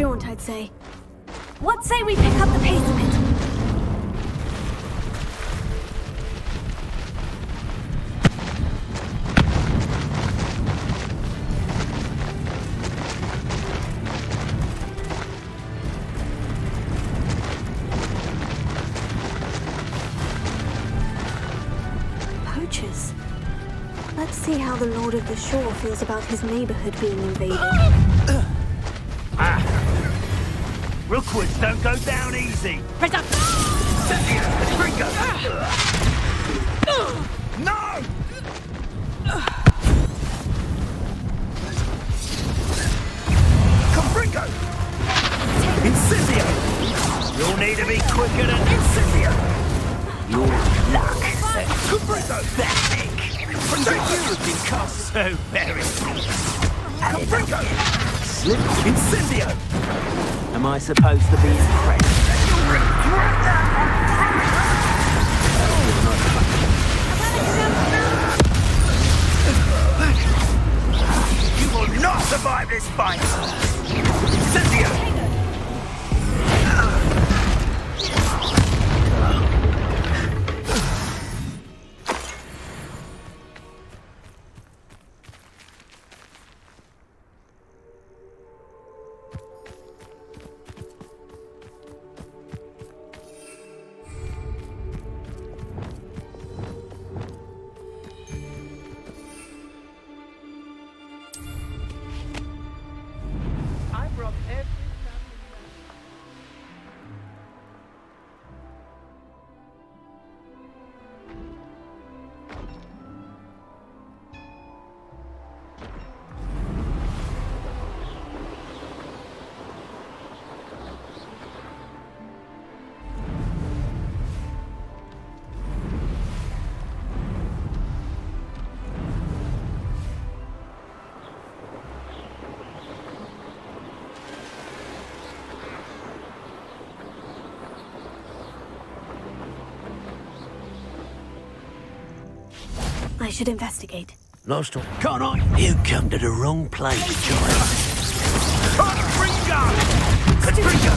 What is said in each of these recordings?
jaunt, I'd say. What say we pick up the pace a bit? Poachers. Let's see how the Lord of the Shore feels about his neighborhood being invaded. Rookwoods don't go down easy. Press up! Cynthia, Bringo! No! Come, Bringo! Incendio! You'll need to be quicker than Incendio! Your luck. Come, Bringo! Pathetic! Protect you have been cast so very deep. Come, Bringo! Incendio! Am I supposed to be impressed? You'll regret that on You will not survive this fight! Cynthia! I should investigate. Lost one. Can't I? You come to the wrong place, child. Bringo! Bringo!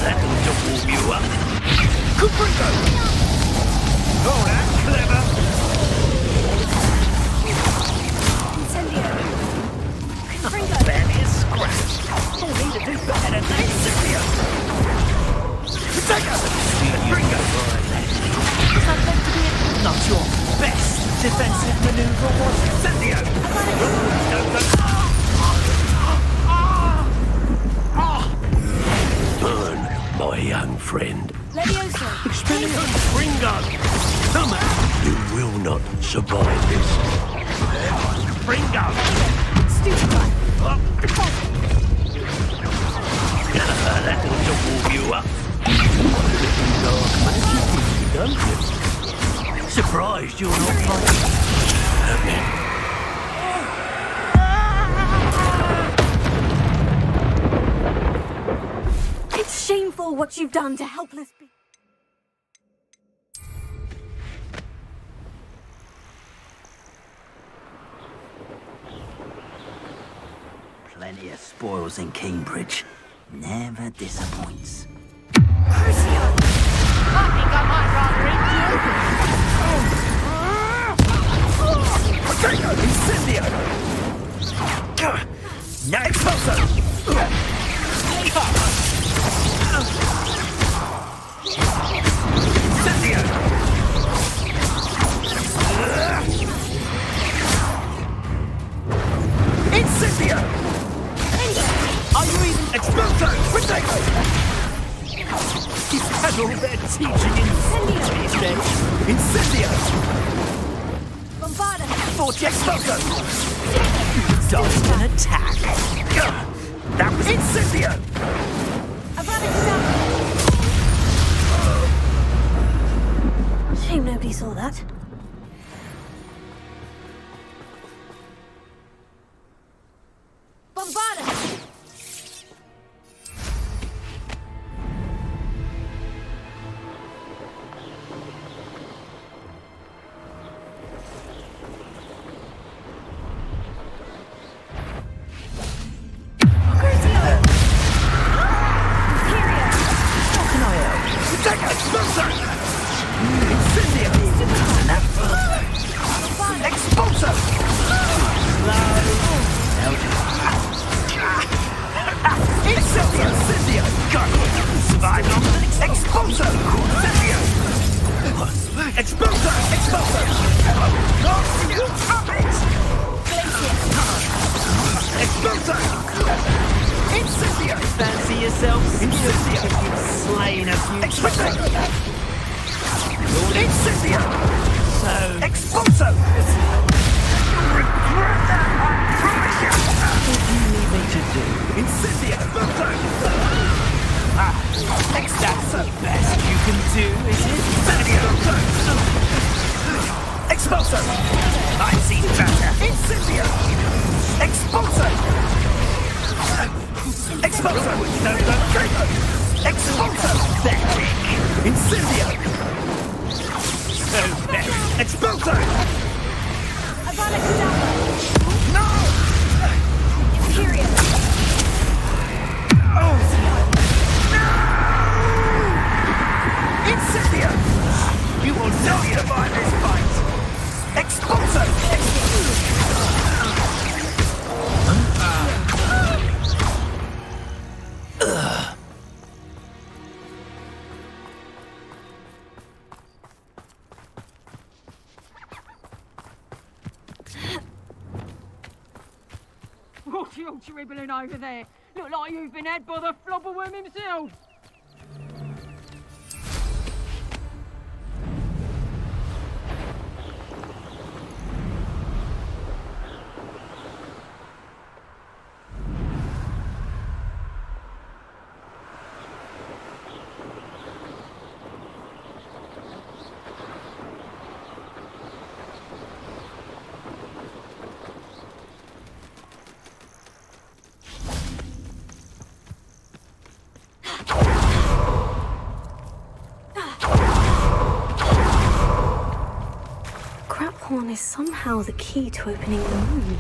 That'll warm you up. Good Bringo! Oh, that's clever! Incendio! Bringo! Barely a scratch. You'll need to do better than that, Cynthia! Potato! Bringo! Is that meant to be not your best defensive maneuver, was it, Cynthia? Burn, my young friend. Levioso! Expelliarmus Bringo! Come on. You will not survive this. Bringo! Stupefy! That'll warm you up. Dark magic, don't you? Surprised you're not fighting. It's shameful what you've done to helpless people. Plenty of spoils in Cambridge. Never disappoints. Crucio! I think I might rather Potato! Incendio! Now Expulso! Incendio! Incendio! Are you even Expulso? Potato! He's had all their teaching in these days. Incendio! Bombarda! Forti Expulso! Dodged an attack. That was Incendio! Avada Kedavra! Shame nobody saw that. Bombarda! Expulso! Expulso! Nasty little puppet! Expulso! Incendio! Fancy yourself Incendio! slaying a few. Expulso! Incendio! So, Expulso! You'll regret that, I promise you! what do you need me to do? Incendio! Expulso! That's the best you can do, is it? Incendio! Expulso! I've seen better! Incendio! Expulso! Expulso! No, no, no! Expulso! Pathetic! Incendio! So very... Expulso! No! Imperial. Oh! No! Incendio! You will not survive this fight! Expulso! What are you dribbling over there? Look like you've been had by the flobberworm himself. Horn is somehow the key to opening the room.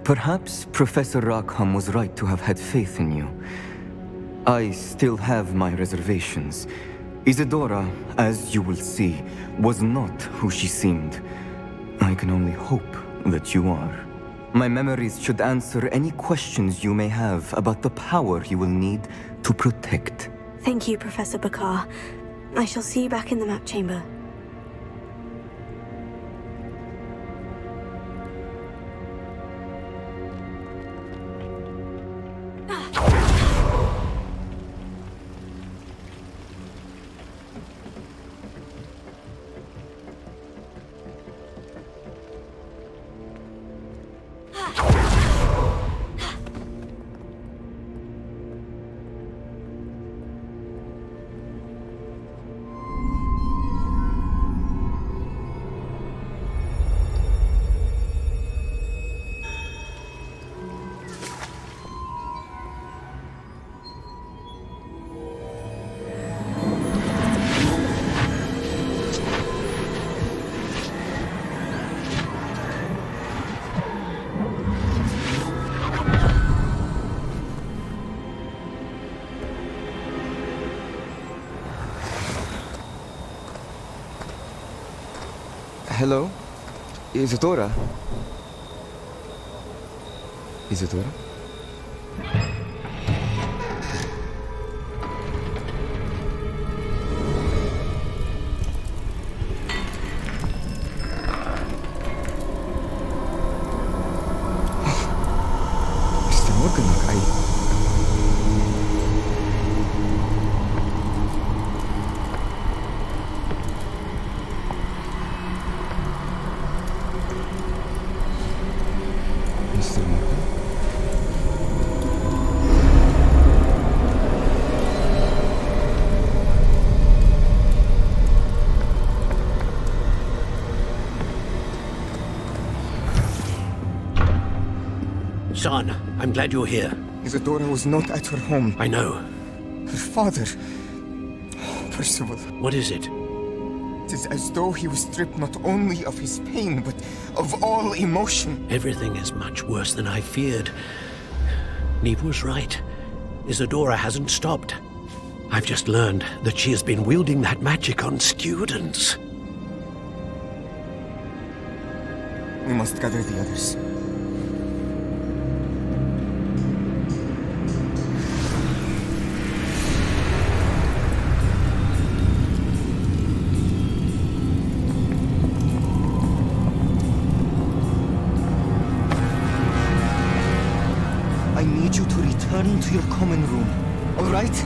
Perhaps Professor Rackham was right to have had faith in you. I still have my reservations. Isadora, as you will see, was not who she seemed. I can only hope that you are. My memories should answer any questions you may have about the power you will need to protect. Thank you, Professor Bakar. I shall see you back in the map chamber. Hello? Isadora? Isadora? son. I'm glad you're here. Isadora was not at her home. I know. Her father... Percival. What is it? It is as though he was stripped not only of his pain, but of all emotion. Everything is much worse than I feared. Neve was right. Isadora hasn't stopped. I've just learned that she has been wielding that magic on students. We must gather the others. I need you to return to your common room, all right?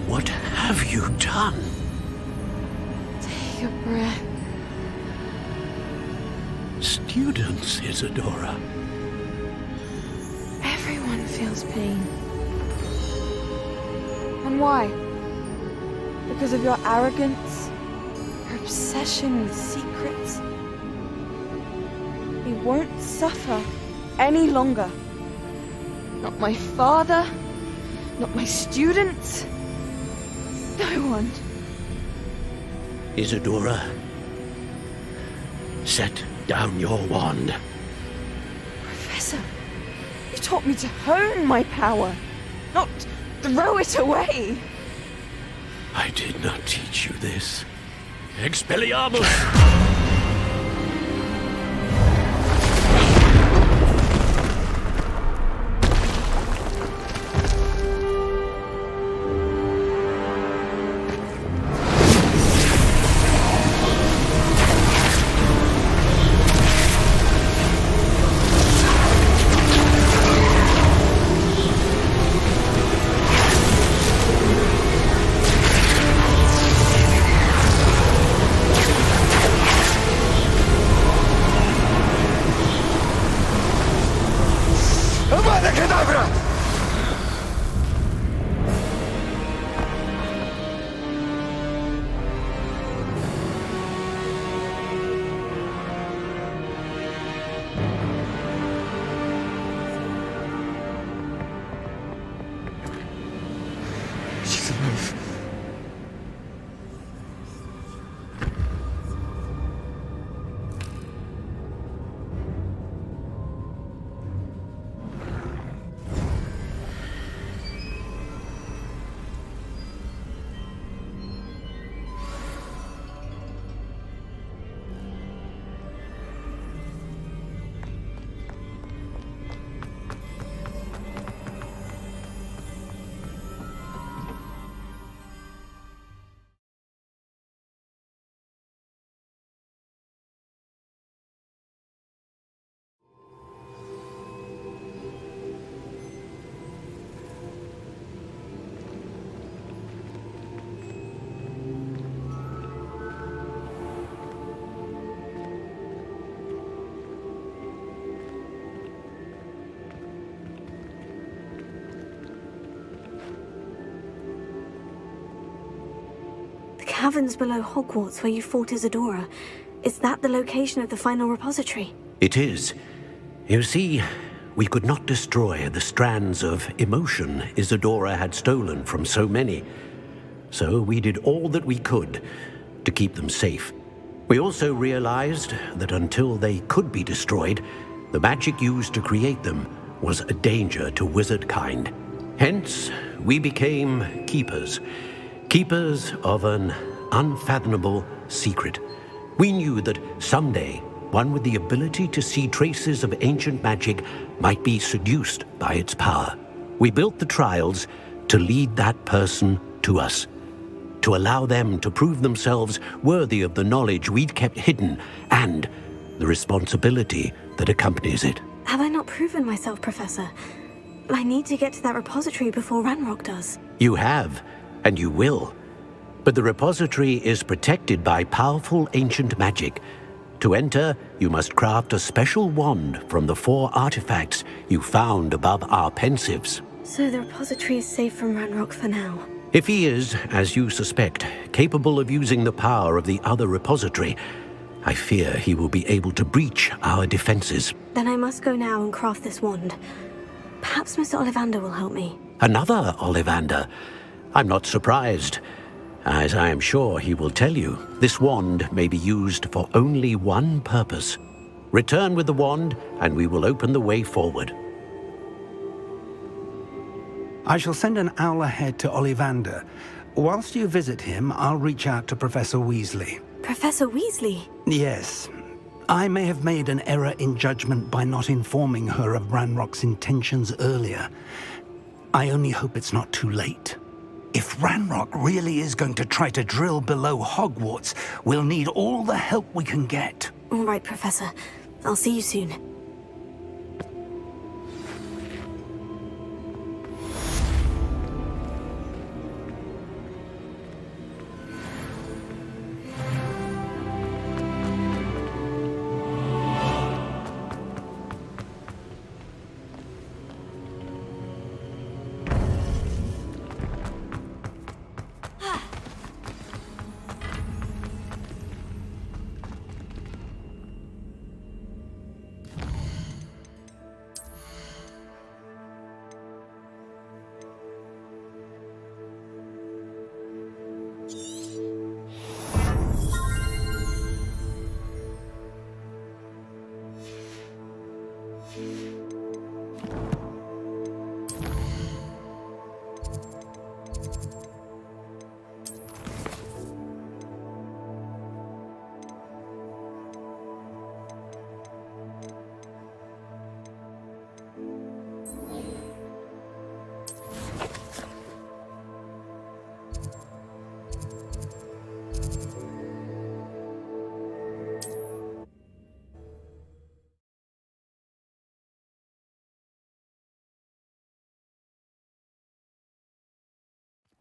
What have you done? Take a breath. Students, Isadora. Everyone feels pain. And why? Because of your arrogance? Your obsession with secrets? We won't suffer any longer. Not my father, not my students. No one. Isadora, set down your wand. Professor, you taught me to hone my power, not throw it away. I did not teach you this. Expelliarmus! She's alive. Caverns below Hogwarts where you fought Isadora. Is that the location of the final repository? It is. You see, we could not destroy the strands of emotion Isadora had stolen from so many. So we did all that we could to keep them safe. We also realized that until they could be destroyed, the magic used to create them was a danger to wizard kind. Hence, we became keepers. Keepers of an unfathomable secret. We knew that someday, one with the ability to see traces of ancient magic might be seduced by its power. We built the trials to lead that person to us, to allow them to prove themselves worthy of the knowledge we'd kept hidden and the responsibility that accompanies it. Have I not proven myself, Professor? I need to get to that repository before Ranrock does. You have, and you will. But the repository is protected by powerful ancient magic. To enter, you must craft a special wand from the 4 artifacts you found above our pensives. So the repository is safe from Ranrock for now. If he is, as you suspect, capable of using the power of the other repository, I fear he will be able to breach our defenses. Then I must go now and craft this wand. Perhaps Mr. Ollivander will help me. Another Ollivander? I'm not surprised. As I am sure he will tell you, this wand may be used for only one purpose. Return with the wand, and we will open the way forward. I shall send an owl ahead to Ollivander. Whilst you visit him, I'll reach out to Professor Weasley. Professor Weasley? Yes. I may have made an error in judgment by not informing her of Ranrock's intentions earlier. I only hope it's not too late. If Ranrock really is going to try to drill below Hogwarts, we'll need all the help we can get. All right, Professor. I'll see you soon.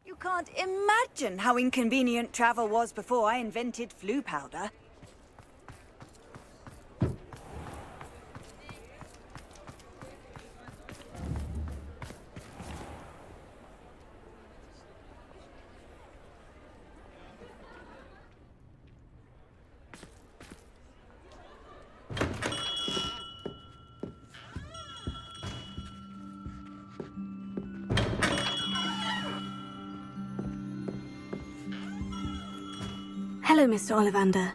You can't imagine how inconvenient travel was before I invented flu powder. Hello, Mr. Ollivander.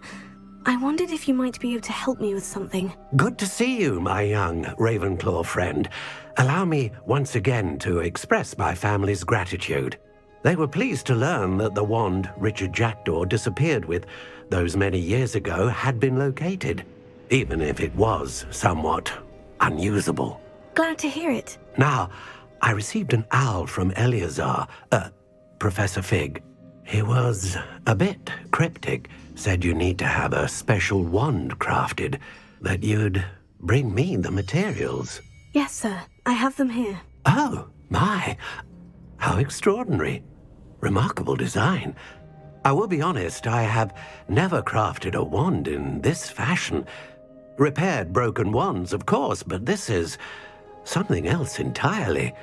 I wondered if you might be able to help me with something. Good to see you, my young Ravenclaw friend. Allow me once again to express my family's gratitude. They were pleased to learn that the wand Richard Jackdaw disappeared with those many years ago had been located, even if it was somewhat unusable. Glad to hear it. Now, I received an owl from Eleazar, Professor Fig. He was a bit cryptic, said you need to have a special wand crafted, that you'd bring me the materials. Yes, sir. I have them here. Oh, my. How extraordinary. Remarkable design. I will be honest, I have never crafted a wand in this fashion. Repaired broken wands, of course, but this is something else entirely.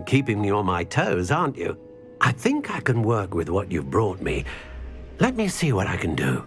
Keeping me on my toes, aren't you? I think I can work with what you've brought me. Let me see what I can do.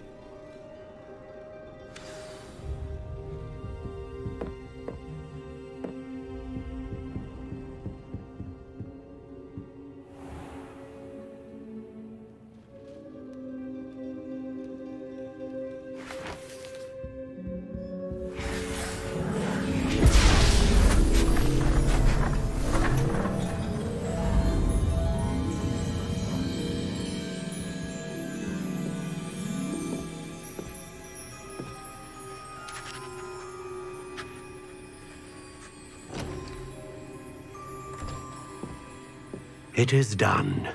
It is done.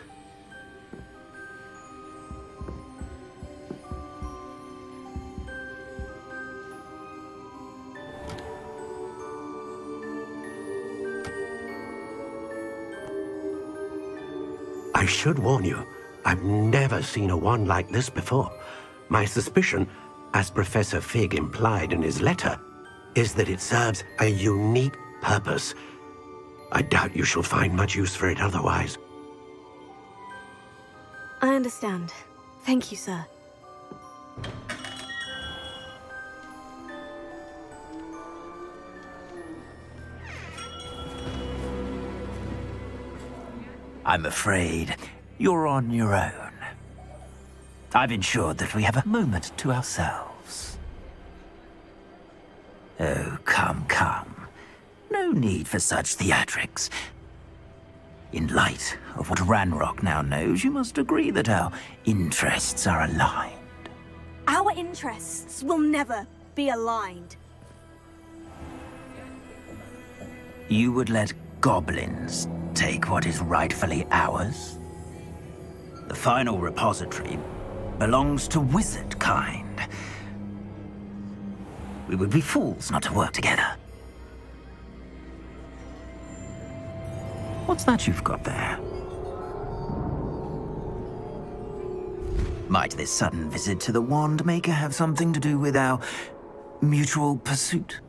I should warn you, I've never seen a wand like this before. My suspicion, as Professor Fig implied in his letter, is that it serves a unique purpose. I doubt you shall find much use for it otherwise. I understand. Thank you, sir. I'm afraid you're on your own. I've ensured that we have a moment to ourselves. Oh, come, come. No need for such theatrics. In light of what Ranrock now knows, you must agree that our interests are aligned. Our interests will never be aligned. You would let goblins take what is rightfully ours? The final repository belongs to wizard kind. We would be fools not to work together. What's that you've got there? Might this sudden visit to the Wand Maker have something to do with our mutual pursuit?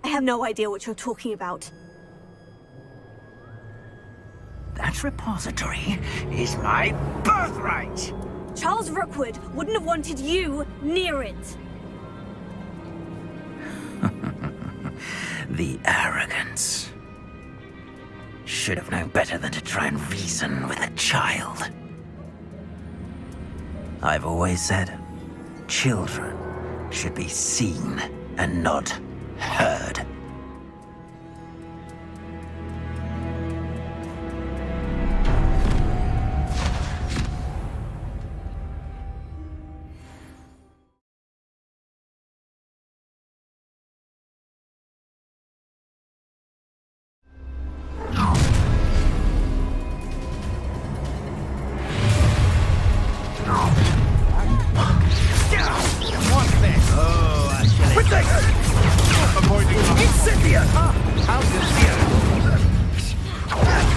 I have no idea what you're talking about. That repository is my birthright! Charles Rookwood wouldn't have wanted you near it. The arrogance. Should have known better than to try and reason with a child. I've always said, children should be seen and not heard.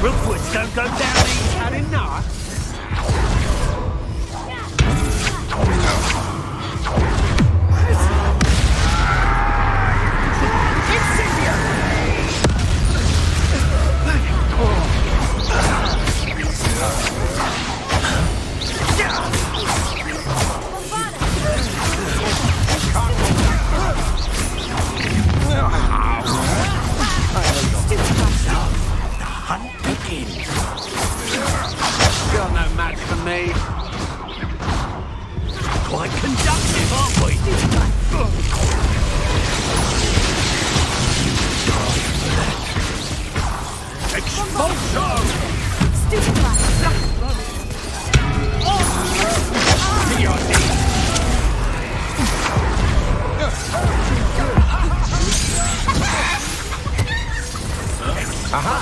Rookwoods don't go down easy. Had enough. You're no match for me. Quite conductive, aren't we? Expulsion! Stupid To your knees. Aha!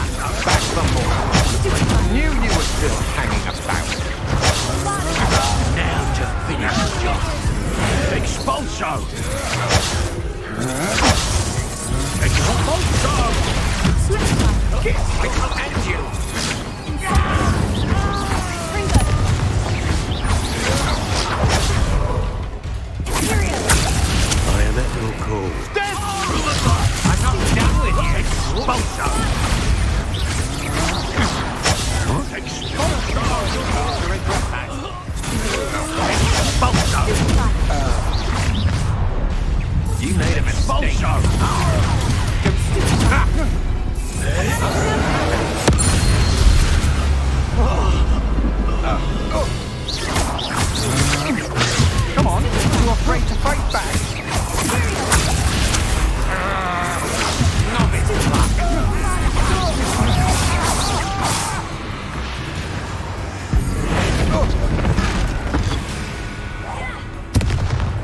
Back some more. Knew you were still hanging about. Now to finish the job. Expulso! Expulso! Get at you! I am at your call. I'm not done with you! Expulso! You made a mistake. Come on, you're afraid to fight back.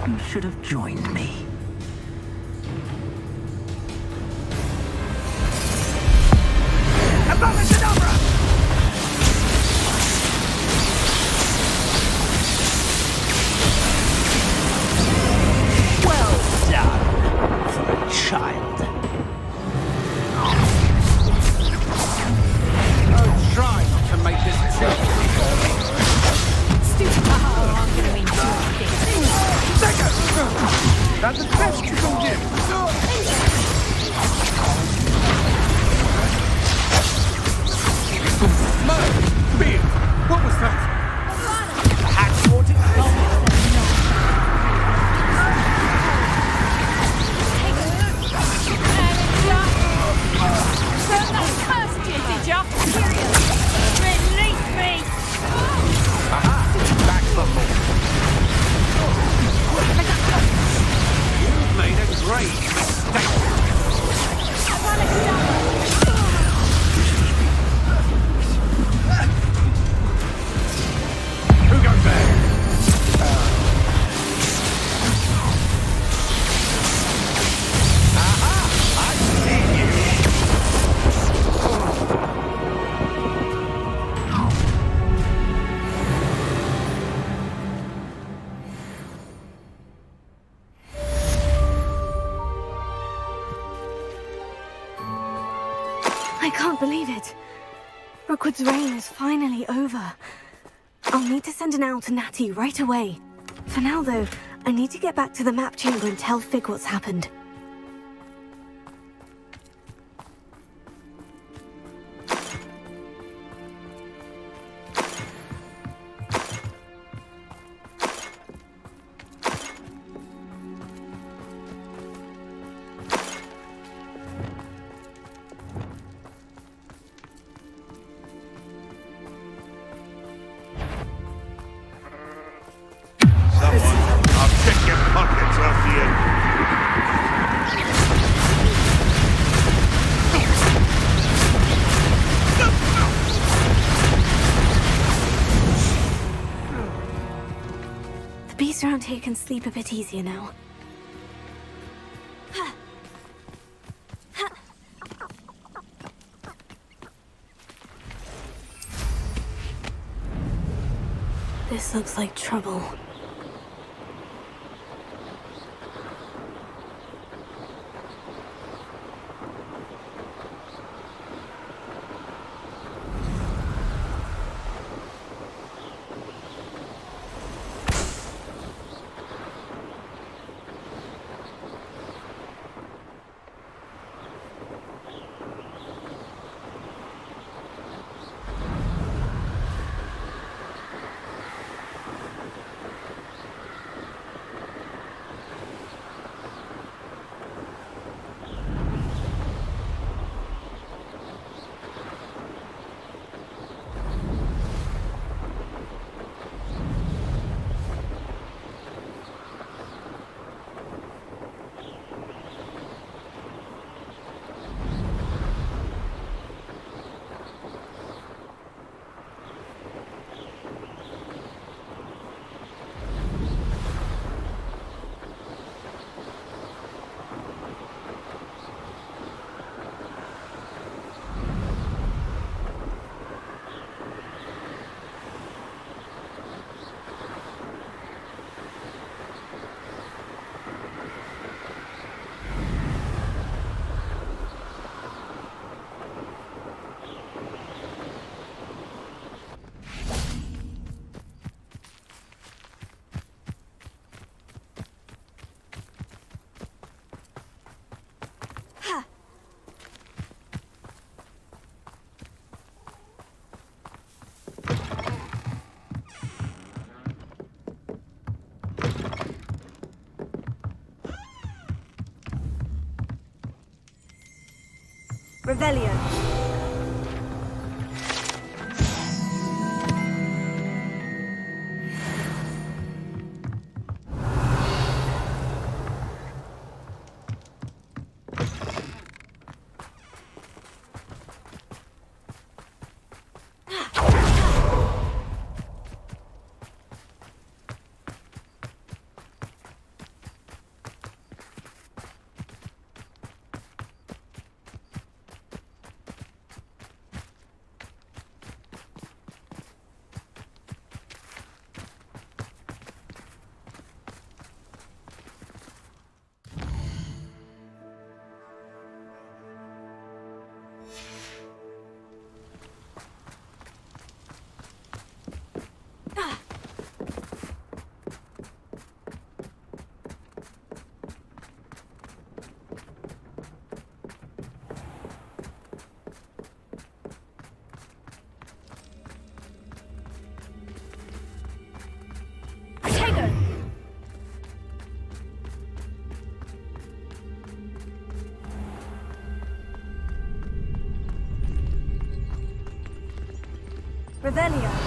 You should have joined me. Well done for a child. Oh, try not to make this too difficult. that the best you can do? Mo! Beard! What was that? Perhaps you want to... Back for more. You made a great mistake. Who goes there? I see you. I can't believe it. Rookwood's reign is finally over. I'll need to send an owl to Natty right away. For now, though, I need to get back to the map chamber and tell Fig what's happened. I'll check your pockets after you. The beasts around here can sleep a bit easier now. This looks like trouble. Revelio. Revelio.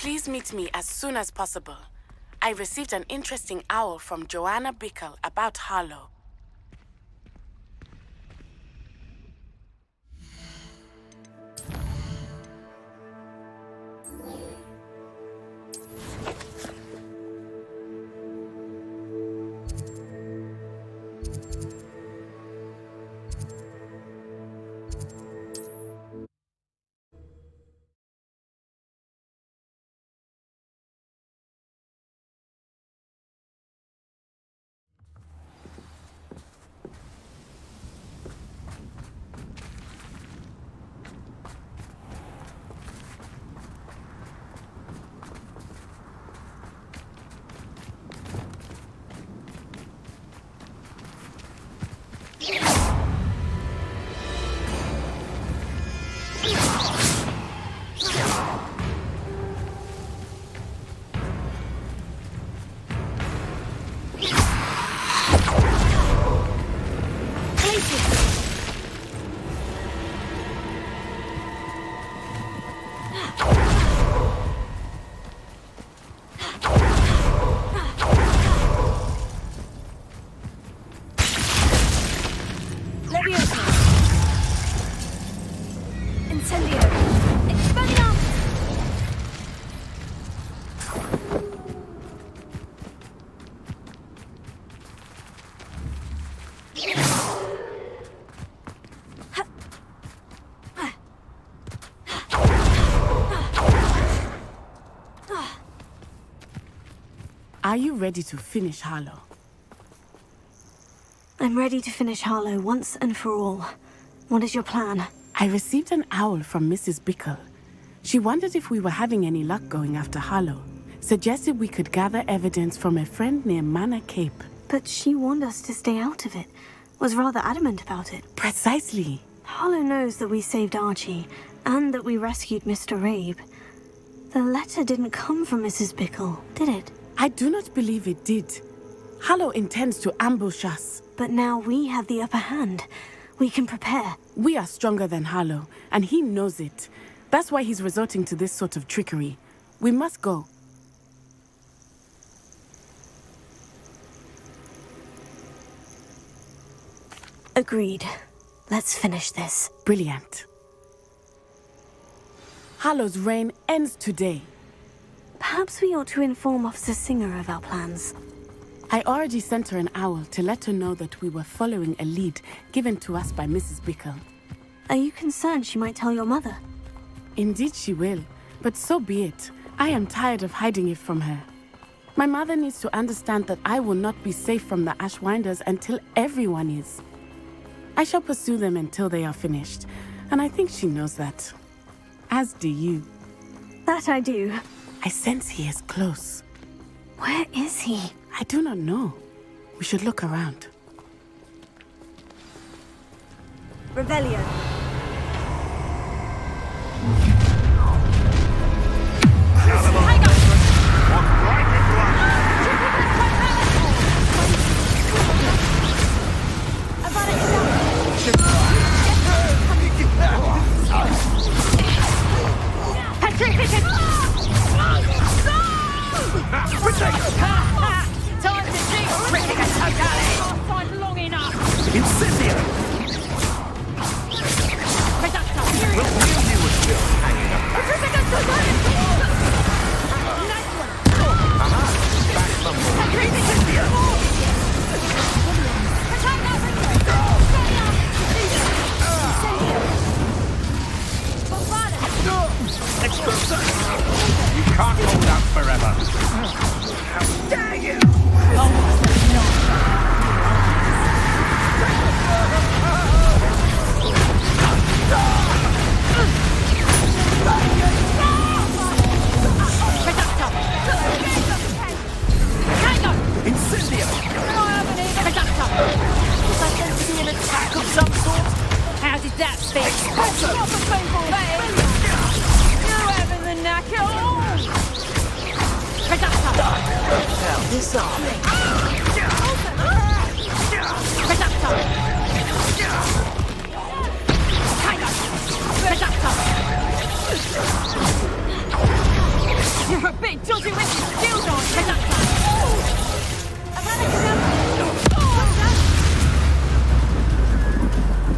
Please meet me as soon as possible. I received an interesting owl from Joanna Bickle about Harlow. Are you ready to finish Harlow? I'm ready to finish Harlow once and for all. What is your plan? I received an owl from Mrs. Bickle. She wondered if we were having any luck going after Harlow. Suggested we could gather evidence from a friend near Manor Cape. But she warned us to stay out of it. Was rather adamant about it. Precisely. Harlow knows that we saved Archie, and that we rescued Mr. Rabe. The letter didn't come from Mrs. Bickle, did it? I do not believe it did. Harlow intends to ambush us. But now we have the upper hand. We can prepare. We are stronger than Harlow, and he knows it. That's why he's resorting to this sort of trickery. We must go. Agreed. Let's finish this. Brilliant. Harlow's reign ends today. Perhaps we ought to inform Officer Singer of our plans. I already sent her an owl to let her know that we were following a lead given to us by Mrs. Bickle. Are you concerned she might tell your mother? Indeed she will, but so be it. I am tired of hiding it from her. My mother needs to understand that I will not be safe from the Ashwinders until everyone is. I shall pursue them until they are finished, and I think she knows that. as do you. That I do. I sense he is close. Where is he? I do not know. We should look around. Revelio. Time to see Critic and Totale! Time long enough! Incendio! Well, knew you were still hanging up. Back from Incendio! Expulso! You can't hold out forever. How dare you! Incendio! Was I meant to be an attack of some sort? How did that fit? You having the knack at all? Now this army. You're a bit dodgy with your skills on.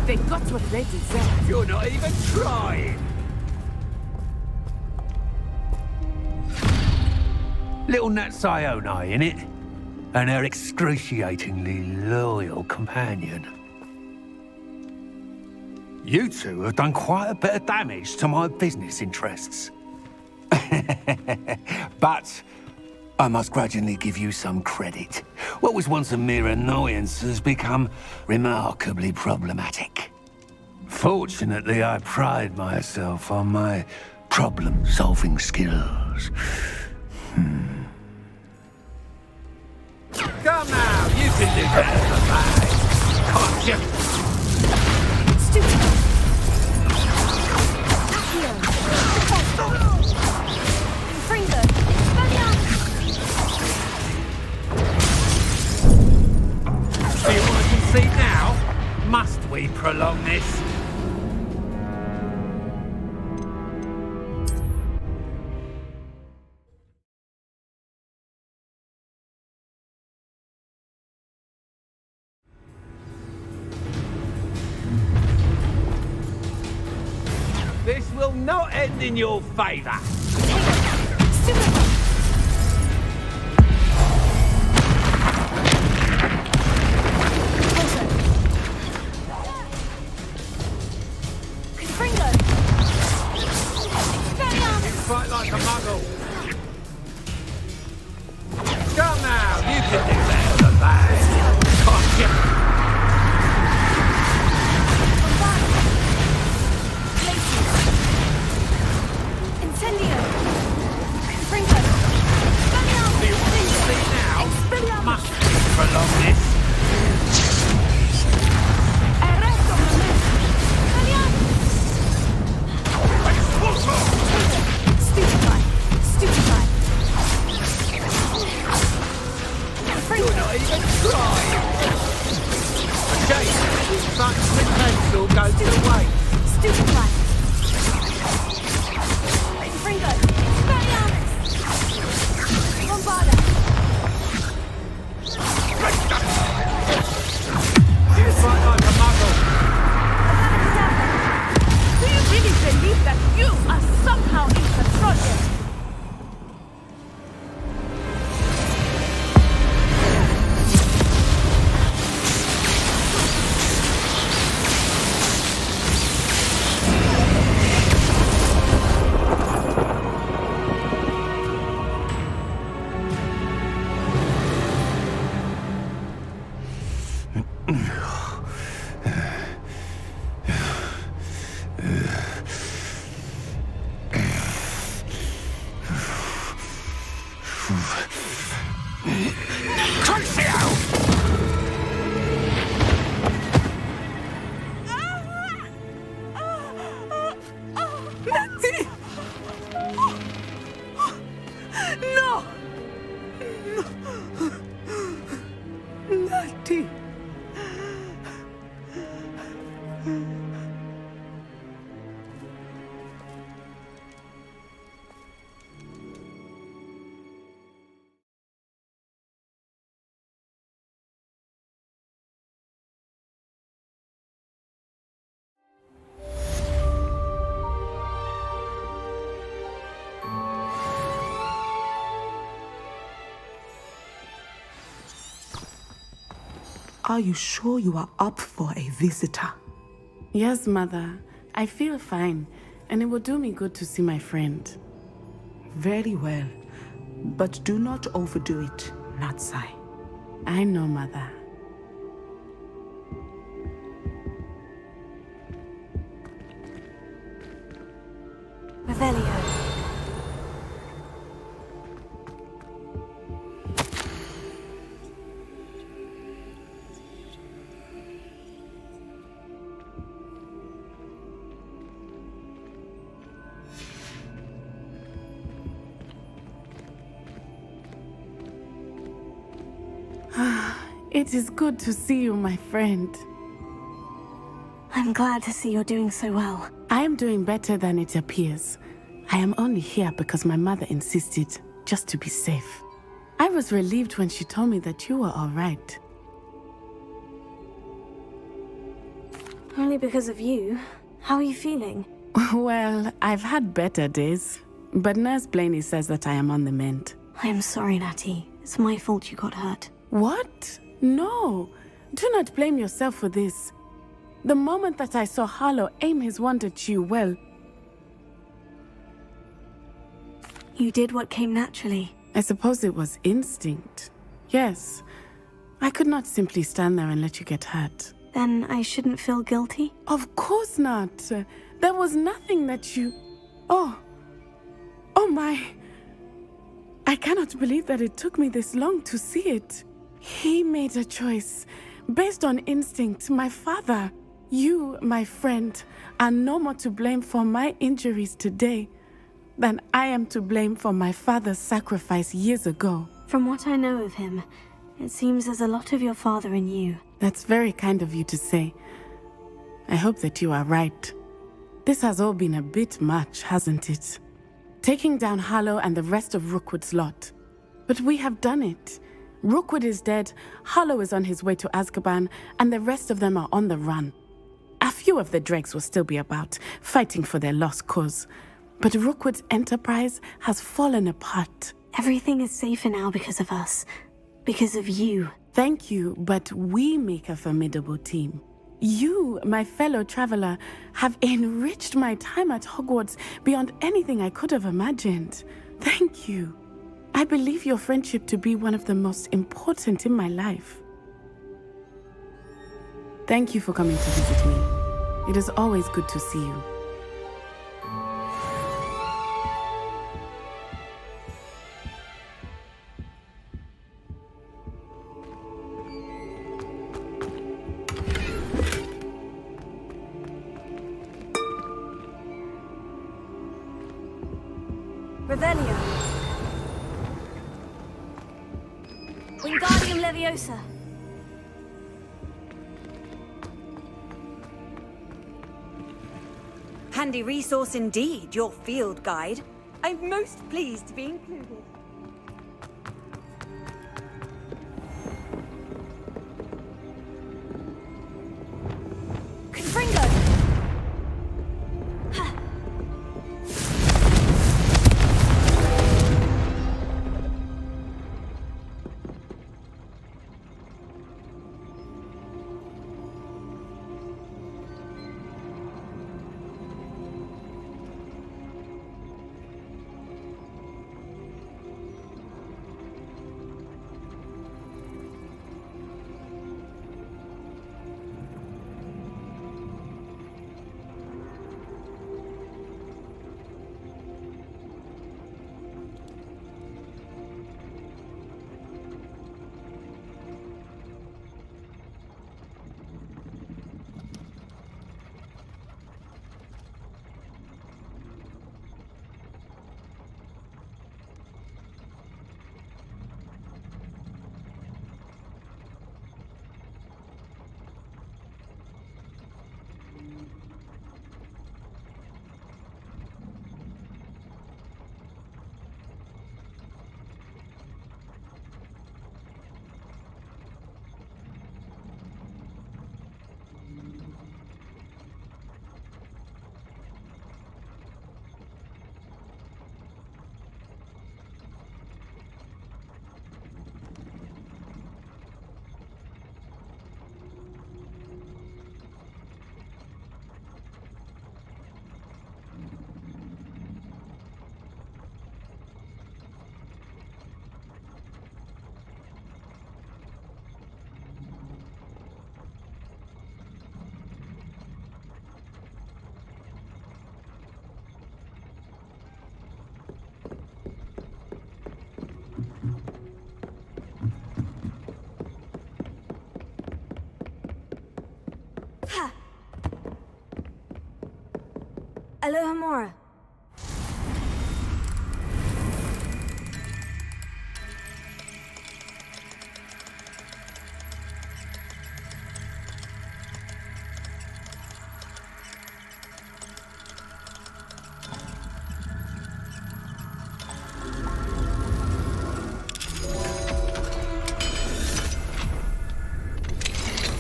They got what they deserve. You're not even trying! Little Natsione, innit? And her excruciatingly loyal companion. You two have done quite a bit of damage to my business interests. But I must grudgingly give you some credit. What was once a mere annoyance has become remarkably problematic. Fortunately, I pride myself on my problem-solving skills. Come now, you can do better than can't you? Do you want to concede now? Must we prolong this? This will not end in your favor. Fight like a muggle. Come now, you can do better than that. Gotcha. Incendio! Do you want to see now? Must we prolong this? Stupefy! You're not even trying! Jake, such the pencil goes to the way. Stupefy! You fight like a muggle. Do you really believe that you are somehow in control here? Natty! No! Natty! Are you sure you are up for a visitor? Yes, Mother. I feel fine, and it will do me good to see my friend. Very well. But do not overdo it, Natsai. I know, Mother. Revelio. It is good to see you, my friend. I'm glad to see you're doing so well. I am doing better than it appears. I am only here because my mother insisted, just to be safe. I was relieved when she told me that you were all right. Only because of you. How are you feeling? Well, I've had better days, but Nurse Blaney says that I am on the mend. I am sorry, Natty. It's my fault you got hurt. What? No. Do not blame yourself for this. The moment that I saw Harlow aim his wand at you, well... You did what came naturally. I suppose it was instinct. Yes. I could not simply stand there and let you get hurt. Then I shouldn't feel guilty? Of course not. There was nothing that you... Oh my... I cannot believe that it took me this long to see it. He made a choice. Based on instinct, my father. You, my friend, are no more to blame for my injuries today than I am to blame for my father's sacrifice years ago. From what I know of him, it seems there's a lot of your father in you. That's very kind of you to say. I hope that you are right. This has all been a bit much, hasn't it? Taking down Harlow and the rest of Rookwood's lot. But we have done it. Rookwood is dead, Harlow is on his way to Azkaban, and the rest of them are on the run. A few of the dregs will still be about, fighting for their lost cause. But Rookwood's enterprise has fallen apart. Everything is safer now because of us. Because of you. Thank you, but we make a formidable team. You, my fellow traveler, have enriched my time at Hogwarts beyond anything I could have imagined. Thank you. I believe your friendship to be one of the most important in my life. Thank you for coming to visit me. It is always good to see you. Revelio. Wingardium Leviosa. Handy resource indeed, your field guide. I'm most pleased to be included. Confringo! Alohomora.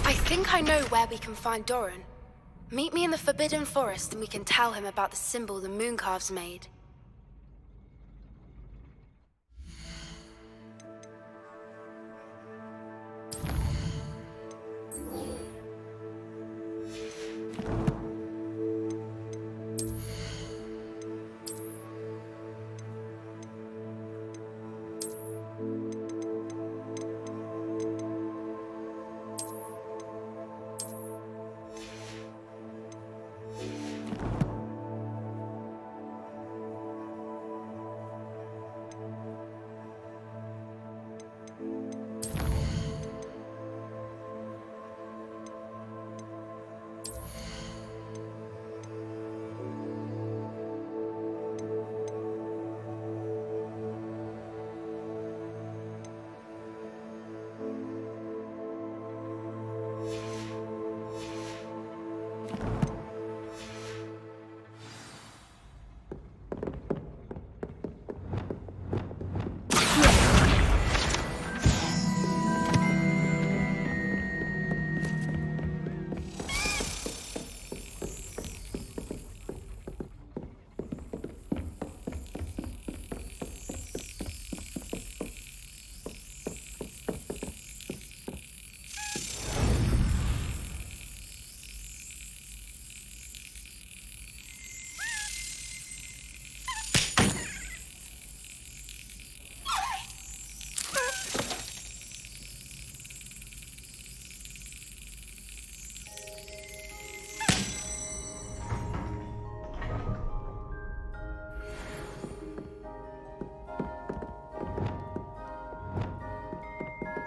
I think I know where we can find Doran. Meet me in the Forbidden Forest and we can tell him about the symbol the Mooncalves made.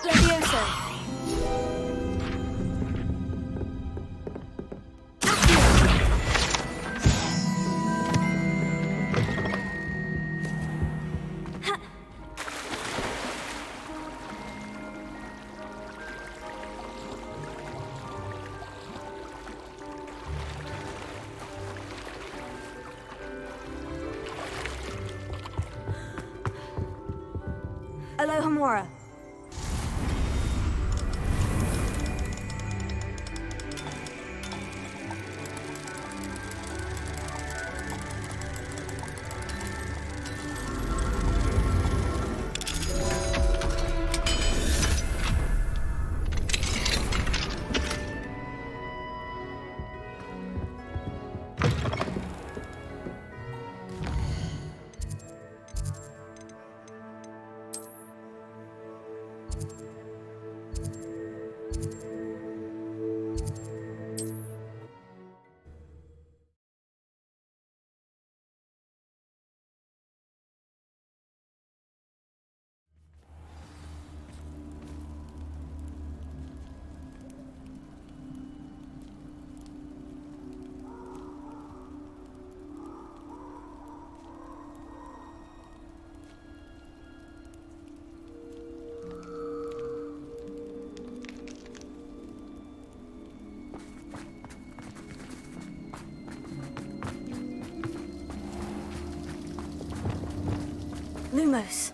Levioso. Alohomora. Lumos.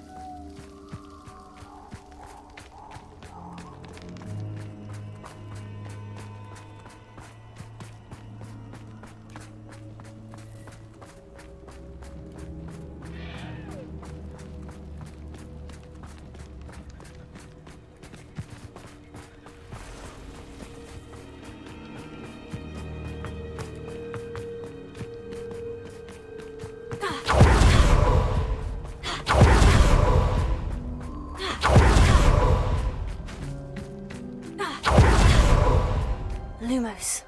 Lumos.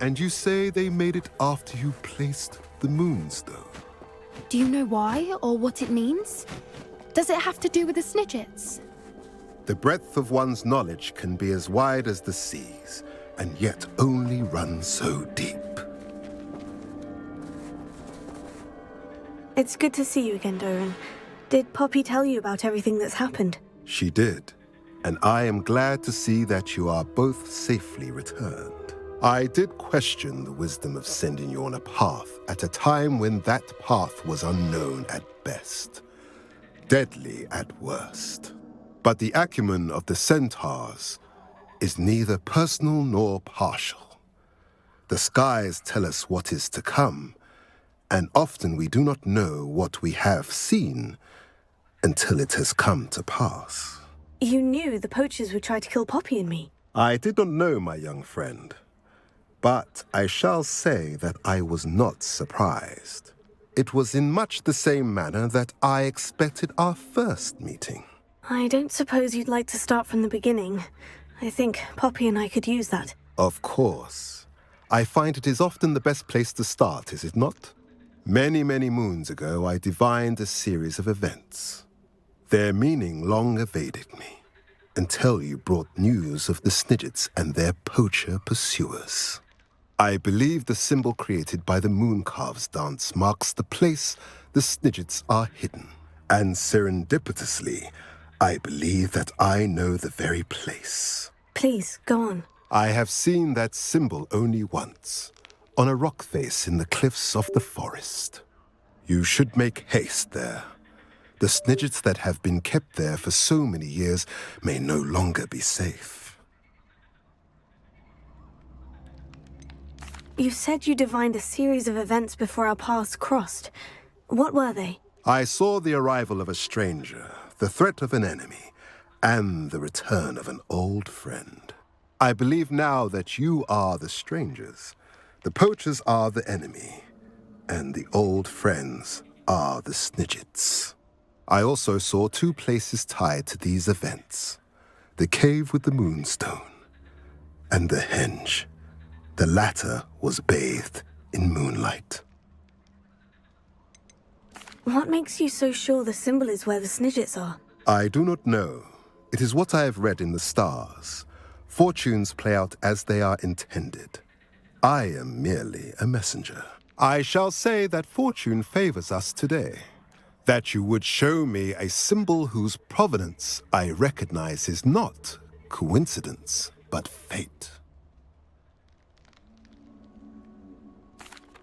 And you say they made it after you placed the Moonstone? Do you know why or what it means? Does it have to do with the Snidgets? The breadth of one's knowledge can be as wide as the seas, and yet only run so deep. It's good to see you again, Doran. Did Poppy tell you about everything that's happened? She did, and I am glad to see that you are both safely returned. I did question the wisdom of sending you on a path at a time when that path was unknown at best, deadly at worst. But the acumen of the centaurs is neither personal nor partial. The skies tell us what is to come, and often we do not know what we have seen until it has come to pass. You knew the poachers would try to kill Poppy and me. I did not know, my young friend, but I shall say that I was not surprised. It was in much the same manner that I expected our first meeting. I don't suppose you'd like to start from the beginning. I think Poppy and I could use that. Of course. I find it is often the best place to start, is it not? Many, many moons ago, I divined a series of events. Their meaning long evaded me, until you brought news of the Snidgets and their poacher pursuers. I believe the symbol created by the Mooncalves dance marks the place the Snidgets are hidden. And serendipitously, I believe that I know the very place. Please, go on. I have seen that symbol only once, on a rock face in the cliffs of the forest. You should make haste there. The Snidgets that have been kept there for so many years may no longer be safe. You said you divined a series of events before our paths crossed. What were they? I saw the arrival of a stranger, the threat of an enemy, and the return of an old friend. I believe now that you are the strangers. The poachers are the enemy, and the old friends are the Snidgets. I also saw two places tied to these events. The cave with the moonstone, and the henge. The latter was bathed in moonlight. What makes you so sure the symbol is where the Snidgets are? I do not know. It is what I have read in the stars. Fortunes play out as they are intended. I am merely a messenger. I shall say that fortune favors us today. That you would show me a symbol whose provenance I recognize is not coincidence, but fate.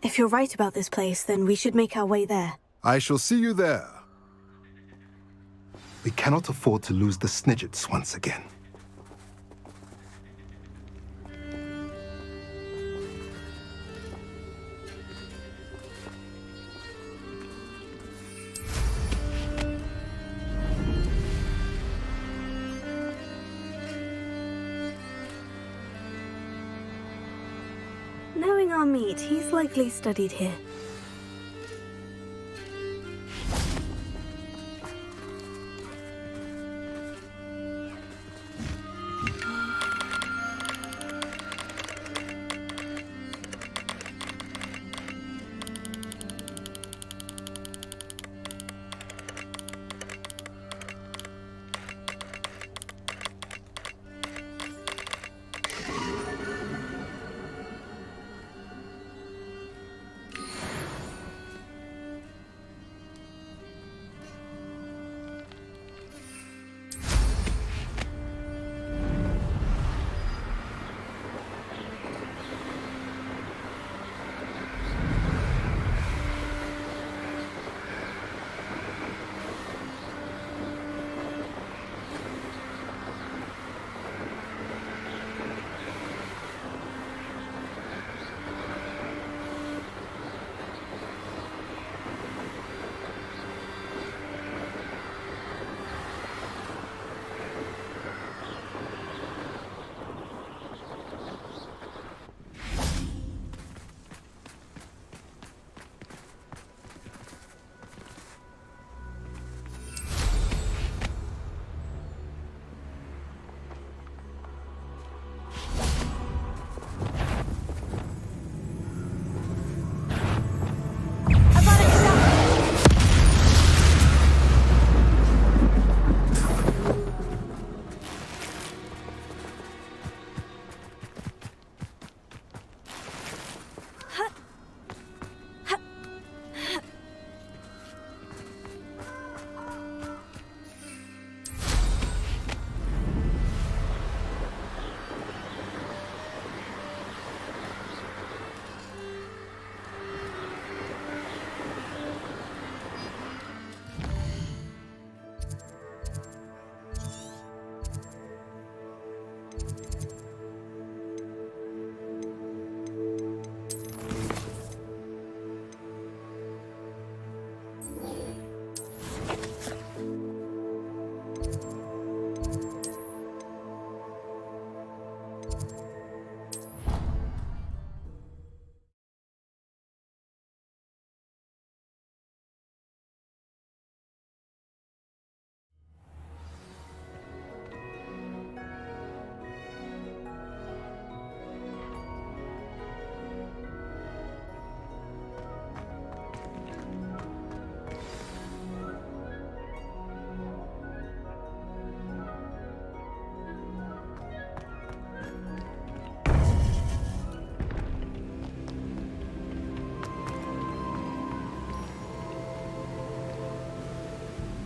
If you're right about this place, then we should make our way there. I shall see you there. We cannot afford to lose the Snidgets once again. Knowing our meat, he's likely studied here.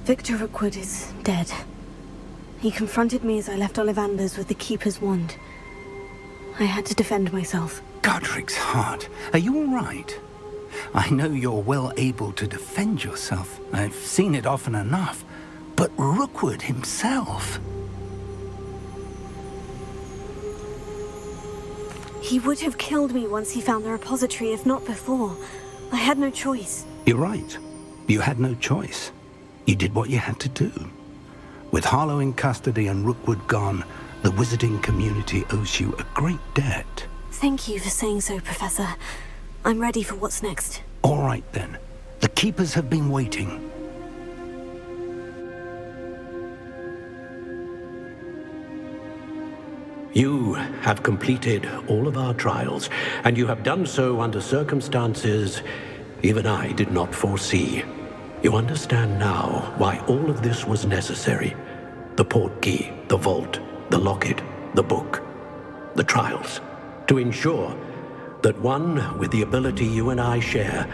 Victor Rookwood is dead. He confronted me as I left Ollivander's with the Keeper's wand. I had to defend myself. Godric's heart. Are you all right? I know you're well able to defend yourself. I've seen it often enough. But Rookwood himself... He would have killed me once he found the repository, if not before. I had no choice. You're right. You had no choice. You did what you had to do. With Harlow in custody and Rookwood gone, the wizarding community owes you a great debt. Thank you for saying so, Professor. I'm ready for what's next. All right, then. The Keepers have been waiting. You have completed all of our trials, and you have done so under circumstances even I did not foresee. You understand now why all of this was necessary. The portkey, the vault, the locket, the book, the trials. To ensure that one with the ability you and I share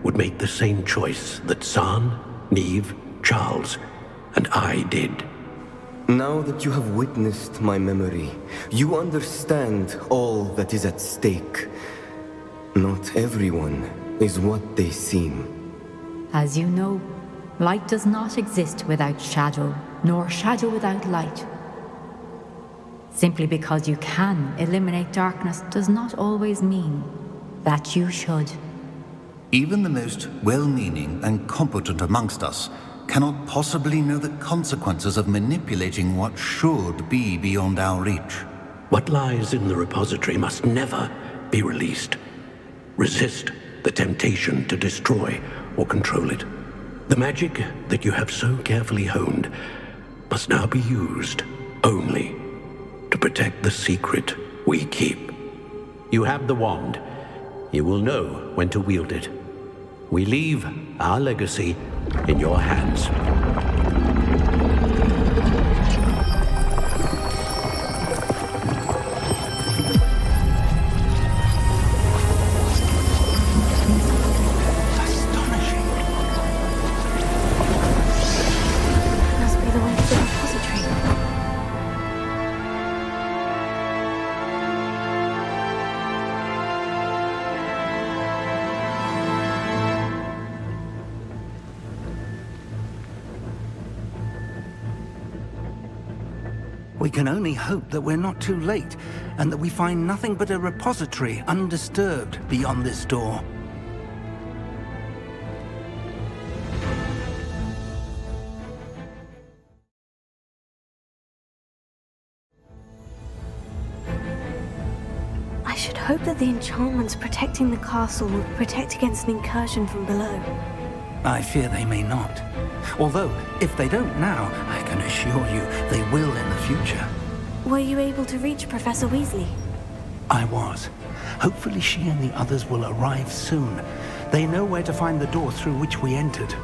would make the same choice that San, Neve, Charles, and I did. Now that you have witnessed my memory, you understand all that is at stake. Not everyone is what they seem. As you know, light does not exist without shadow, nor shadow without light. Simply because you can eliminate darkness does not always mean that you should. Even the most well-meaning and competent amongst us cannot possibly know the consequences of manipulating what should be beyond our reach. What lies in the repository must never be released. Resist the temptation to destroy or control it. The magic that you have so carefully honed must now be used only to protect the secret we keep. You have the wand. You will know when to wield it. We leave our legacy in your hands. Must be the way to the repository. We can only hope that we're not too late, and that we find nothing but a repository undisturbed beyond this door. I should hope that the enchantments protecting the castle will protect against an incursion from below. I fear they may not. Although, if they don't now, I can assure you they will in the future. Were you able to reach Professor Weasley? I was. Hopefully she and the others will arrive soon. They know where to find the door through which we entered.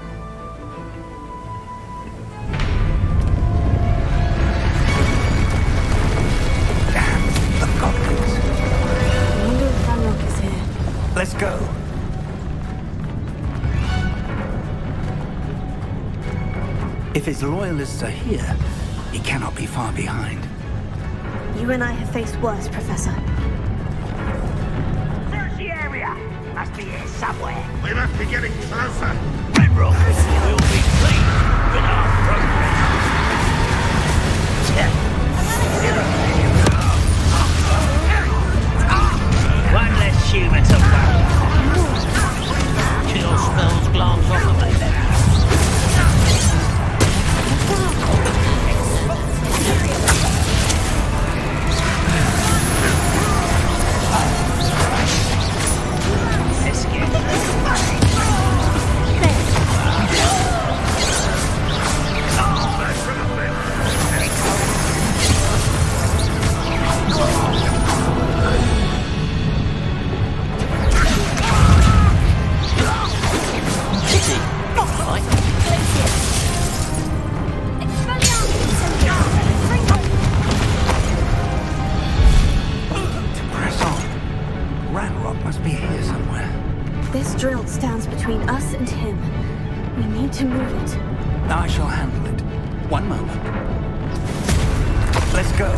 Damn, the goblins. I wonder if Ranrock is here. Let's go. If his loyalists are here, he cannot be far behind. You and I have faced worse, Professor. Search the area! Must be here somewhere. We must be getting closer. Ranrock will be pleased with our progress. One less human to worry. Chill spells glance off of me. This drill stands between us and him. We need to move it. I shall handle it. One moment. Let's go.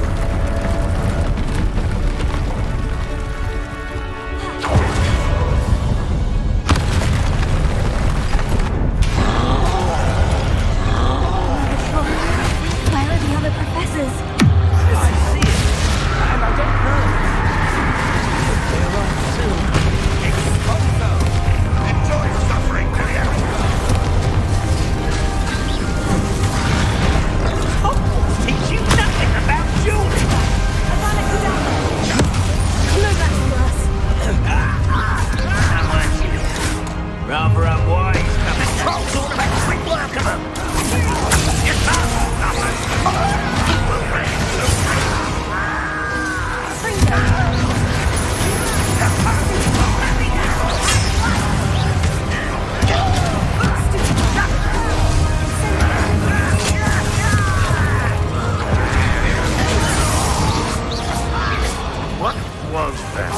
Where are the other professors? I see it, and I don't know. They're on soon. Exposo! Enjoy suffering to the end. Hogwarts teach you nothing about dueling. No back to us. Rather unwise, coming. Trolls all about the quick work of them. Yes, what was that?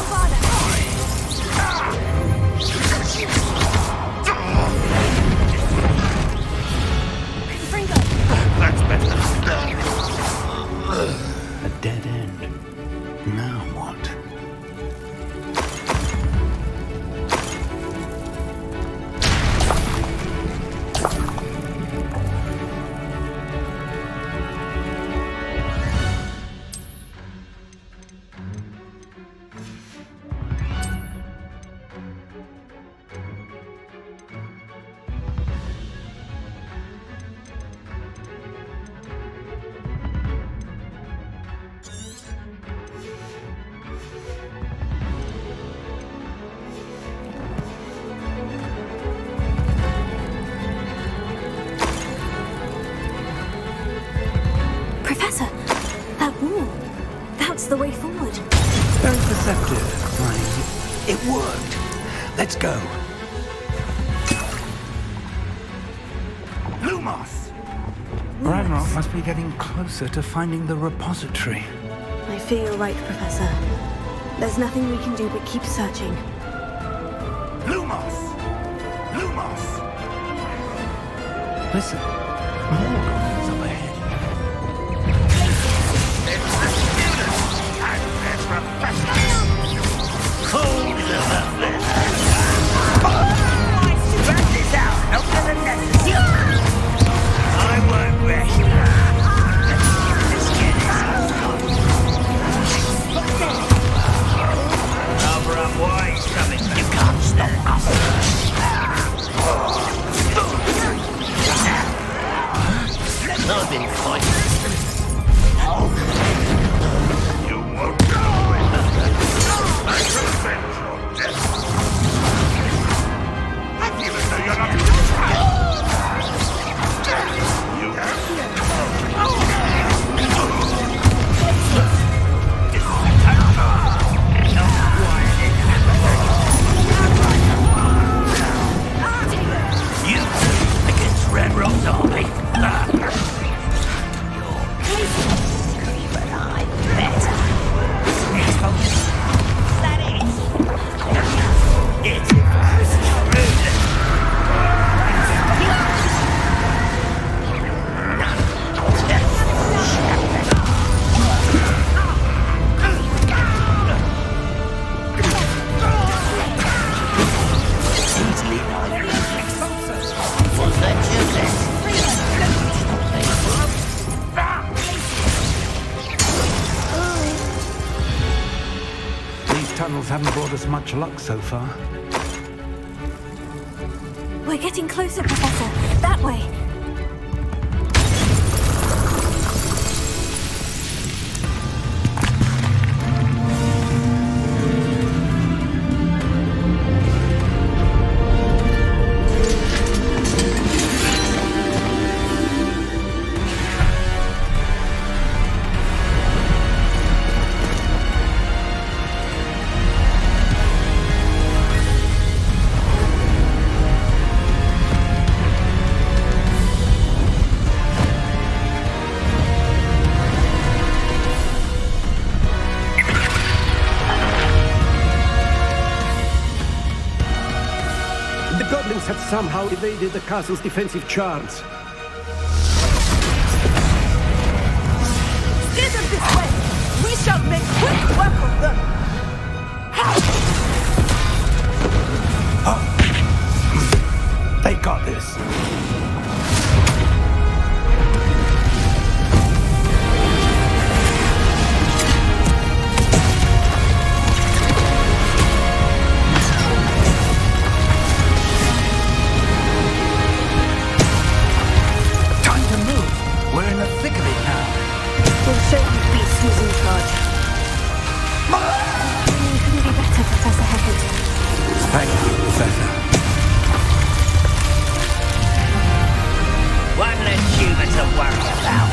That's better. A dead end. Now what? Professor, that wall. That's the way forward. Very perceptive, Ryan. It worked. Let's go. Lumos! Ranrock must be getting closer to finding the repository. I fear you're right, Professor. There's nothing we can do but keep searching. Lumos! Lumos! Listen, more goblins up ahead. Back this out, not for the next. I won't rest. Let's get it. Rather unwise coming. You can't stop us. I've been fighting. You won't go. I shall avenge your death. I feel as though you're not in You against Red Rock's army. But I'm better. Next focus. Is that it? It's These tunnels haven't brought us much luck so far. We're getting closer, Professor. That way. Had somehow evaded the castle's defensive charms. this way, we shall make quick work of them. They got this. Time to move. We're in the thick of it now. We'll show you beast who's in charge. You couldn't be better, Professor Heckett. Thank you, Professor. One less human to worry about.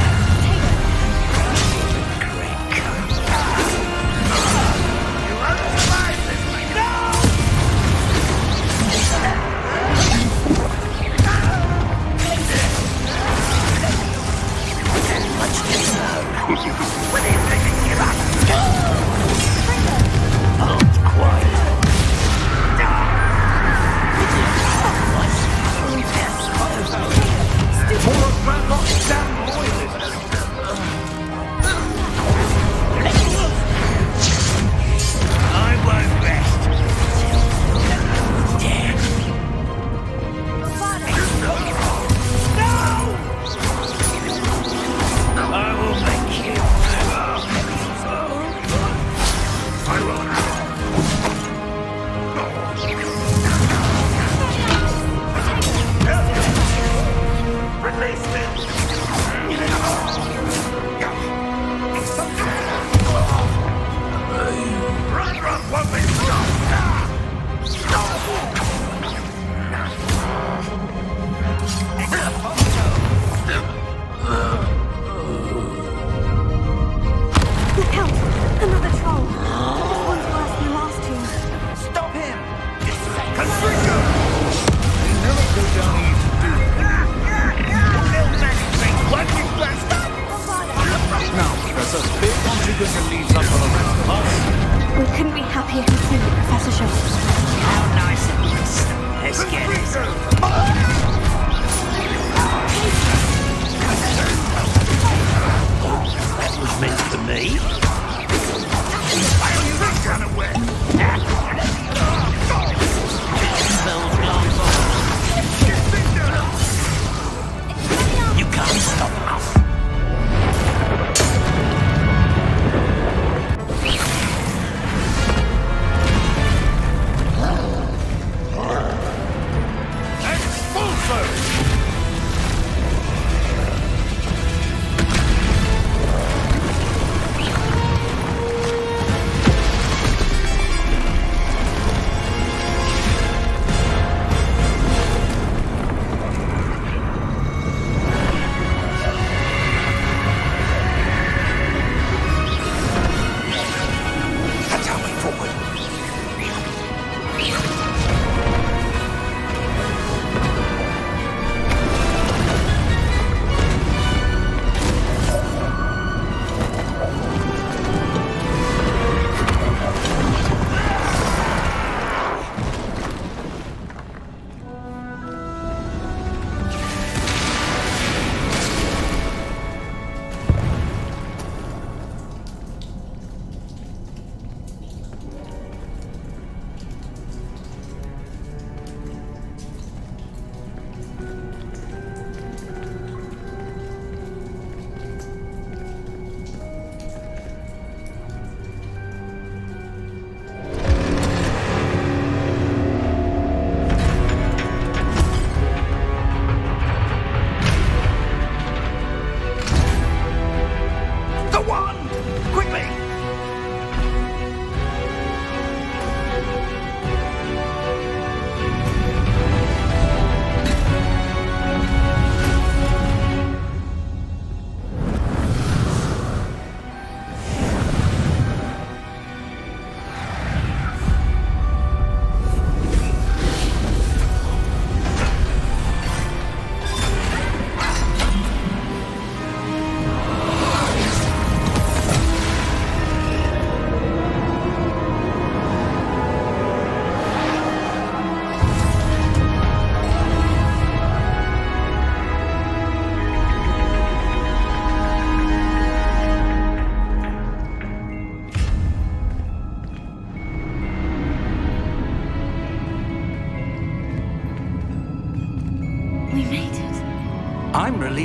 We'll manage.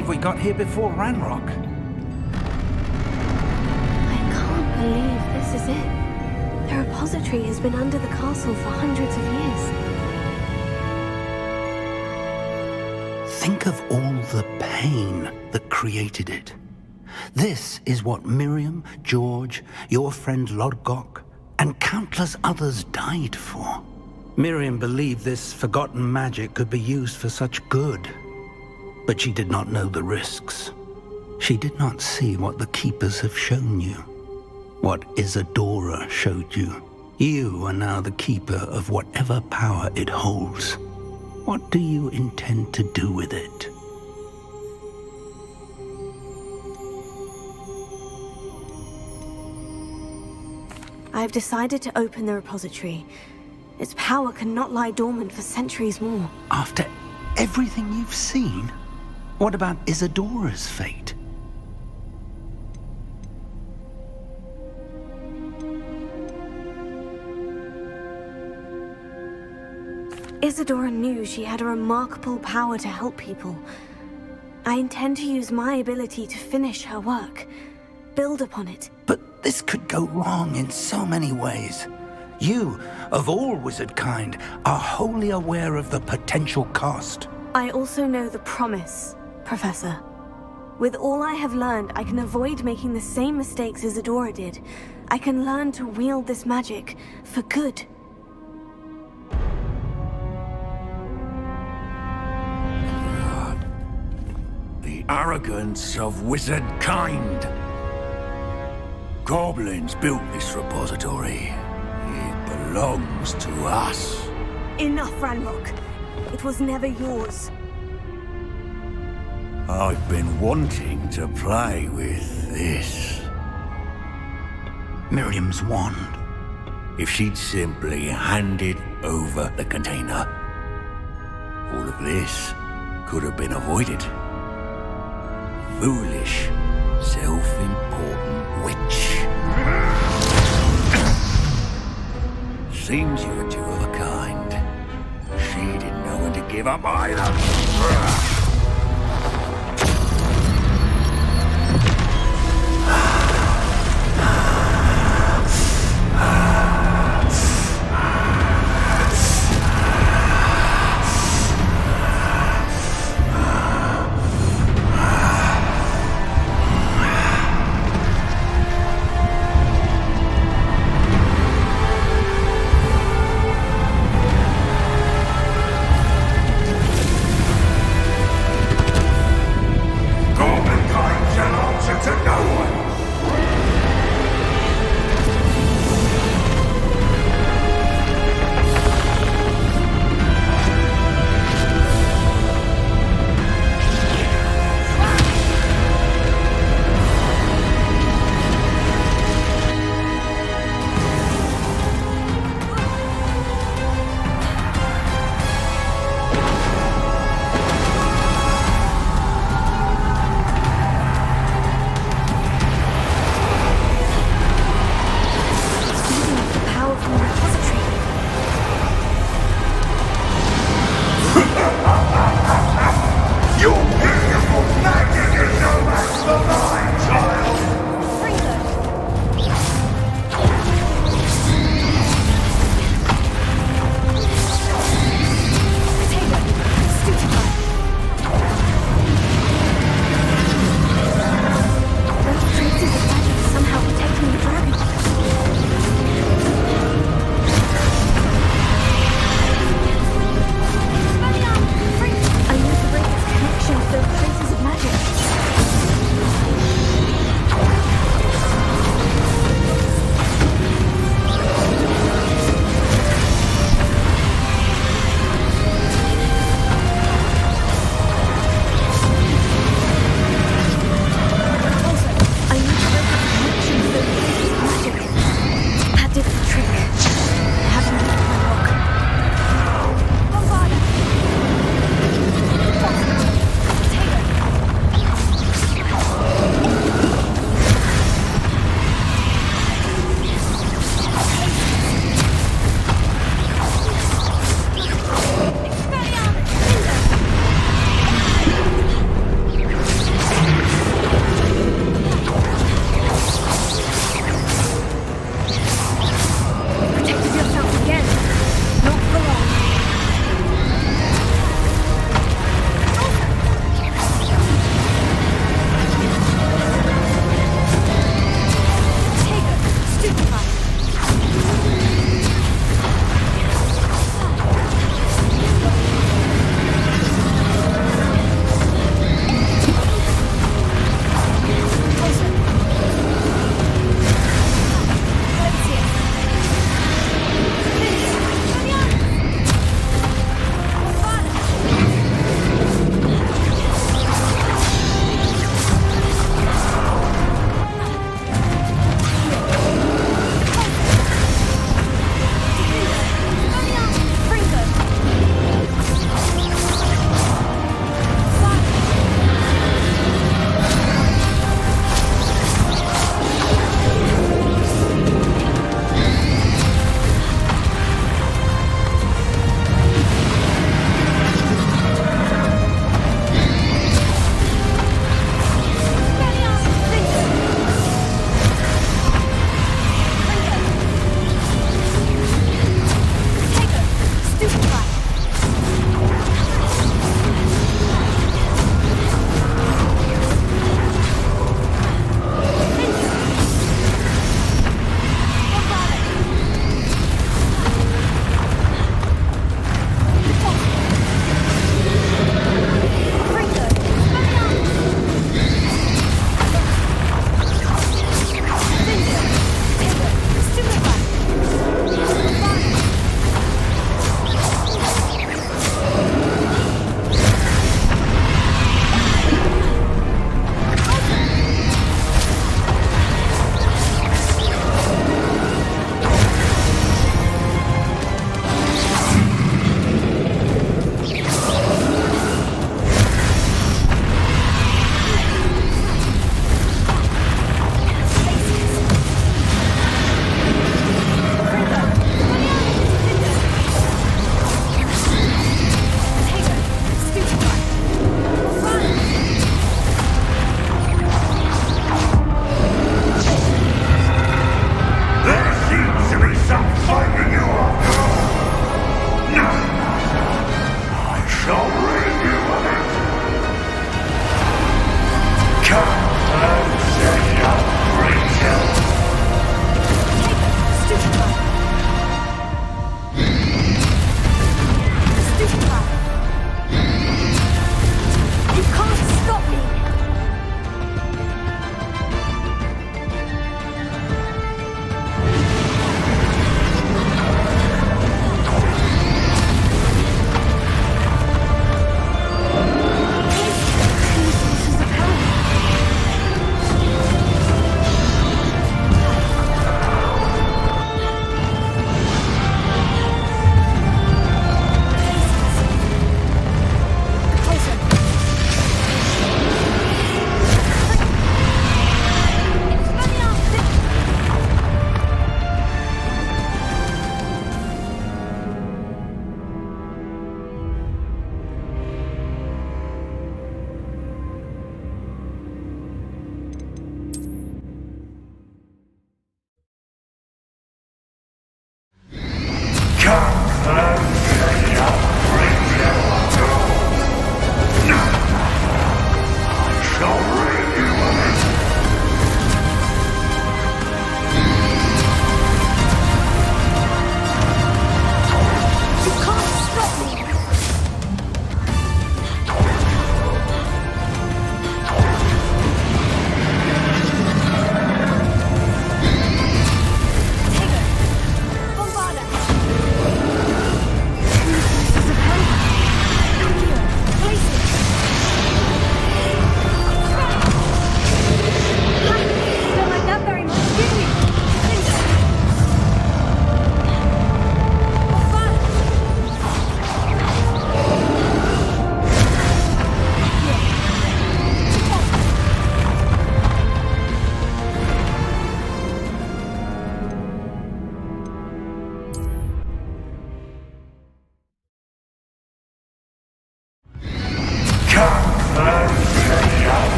believe we got here before Ranrock. I can't believe this is it. The repository has been under the castle for hundreds of years. Think of all the pain that created it. This is what Miriam, George, your friend Lodgok, and countless others died for. Miriam believed this forgotten magic could be used for such good, but she did not know the risks. She did not see what the Keepers have shown you, what Isadora showed you. You are now the Keeper of whatever power it holds. What do you intend to do with it? I've decided to open the repository. Its power cannot lie dormant for centuries more. After everything you've seen? What about Isadora's fate? Isadora knew she had a remarkable power to help people. I intend to use my ability to finish her work, build upon it. But this could go wrong in so many ways. You, of all wizard kind, are wholly aware of the potential cost. I also know the promise, Professor. With all I have learned, I can avoid making the same mistakes Isadora did. I can learn to wield this magic for good. The arrogance of wizard kind. Goblins built this repository. It belongs to us. Enough, Ranrock. It was never yours. I've been wanting to play with this. Miriam's wand. If she'd simply handed over the container, all of this could have been avoided. Foolish, self-important witch. Seems you're two of a kind. She didn't know when to give up either.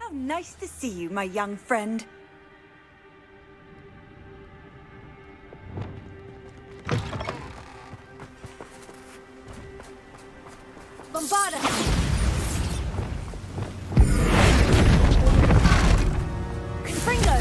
How nice to see you, my young friend. Bombarda! Confringo!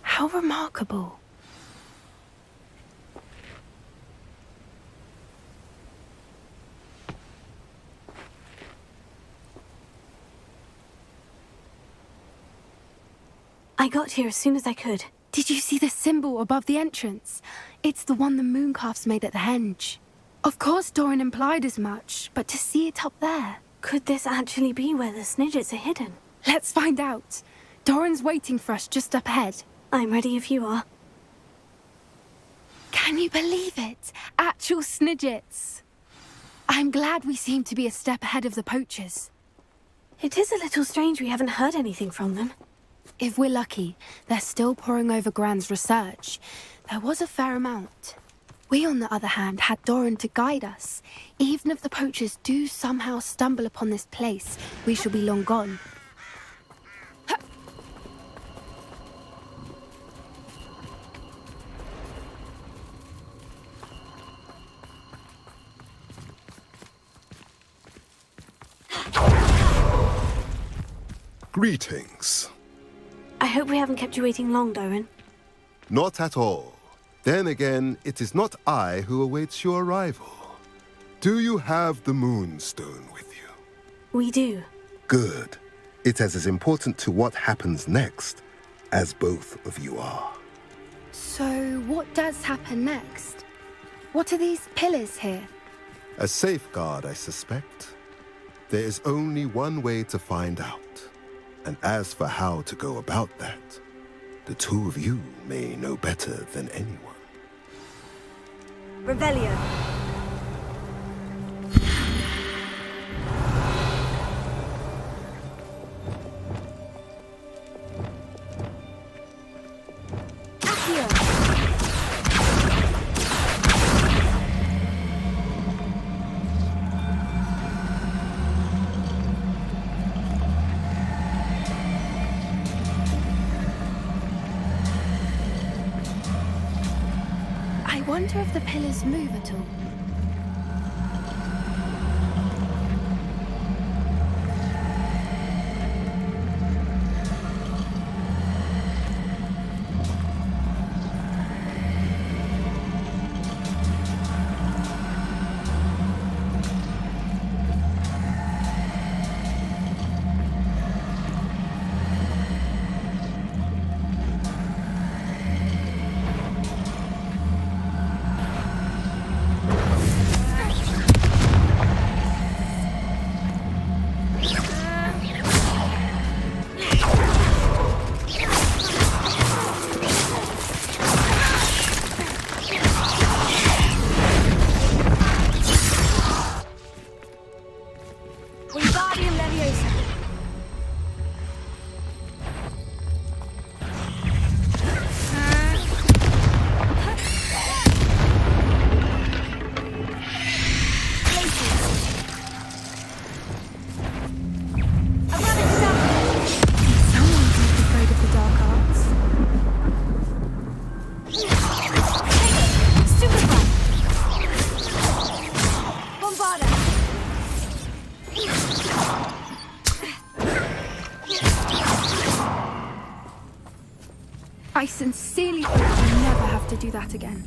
How remarkable. I got here as soon as I could. Did you see the symbol above the entrance? It's the one the mooncalfs made at the henge. Of course Doran implied as much, but to see it up there... Could this actually be where the Snidgets are hidden? Let's find out. Doran's waiting for us just up ahead. I'm ready if you are. Can you believe it? Actual Snidgets. I'm glad we seem to be a step ahead of the poachers. It is a little strange we haven't heard anything from them. If we're lucky, they're still poring over Gran's research. There was a fair amount. We, on the other hand, had Doran to guide us. Even if the poachers do somehow stumble upon this place, we shall be long gone. Greetings. I hope we haven't kept you waiting long, Doran. Not at all. Then again, it is not I who awaits your arrival. Do you have the Moonstone with you? We do. Good. It is as important to what happens next as both of you are. So, what does happen next? What are these pillars here? A safeguard, I suspect. There is only one way to find out. And as for how to go about that, the two of you may know better than anyone. Revelio. I wonder if the pillars move at all. I sincerely hope I never have to do that again.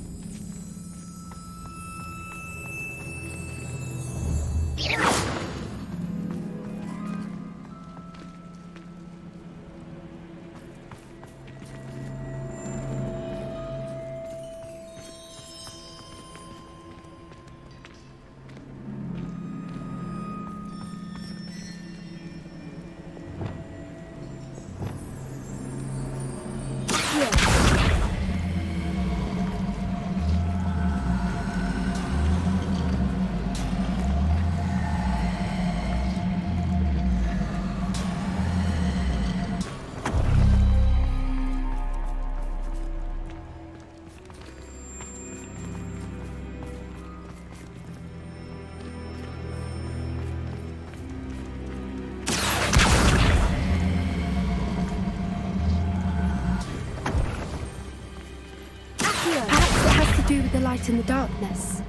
Do with the light in the darkness.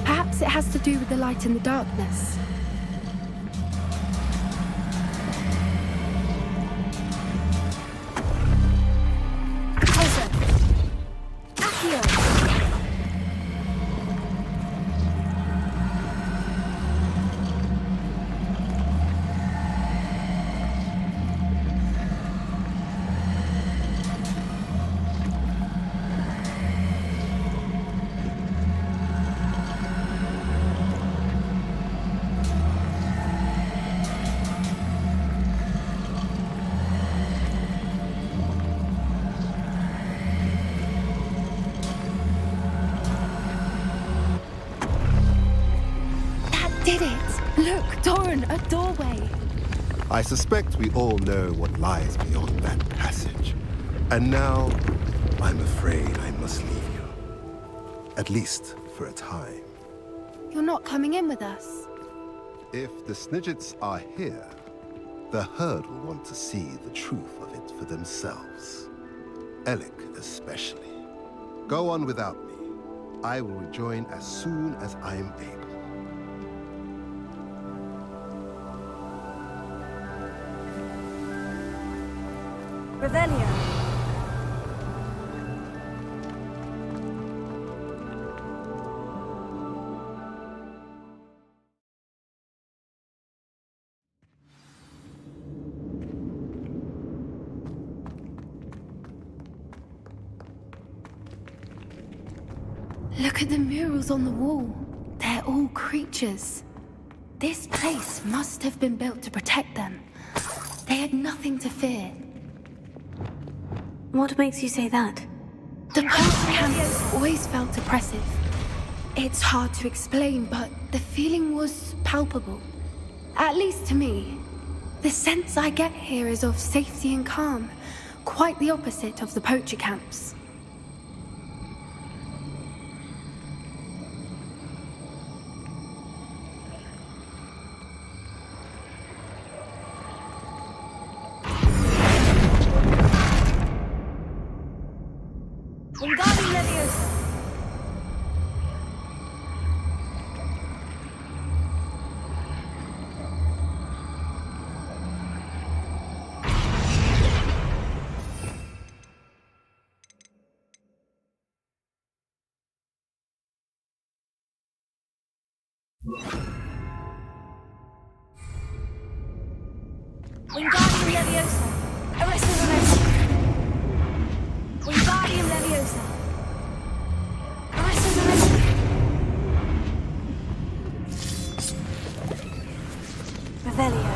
Perhaps it has to do with the light in the darkness. Did it! Look, Doran, a doorway. I suspect we all know what lies beyond that passage. And now, I'm afraid I must leave you. At least for a time. You're not coming in with us. If the Snidgets are here, the herd will want to see the truth of it for themselves. Alec especially. Go on without me. I will rejoin as soon as I am able. Revelio. Look at the murals on the wall. They're all creatures. This place must have been built to protect them. They had nothing to fear. What makes you say that? The post camp always felt oppressive. It's hard to explain, but the feeling was palpable. At least to me. The sense I get here is of safety and calm, quite the opposite of the poacher camps. Wingardium Leviosa! Arrested on Wingardium Leviosa. Arrested Leviosa. Revelio.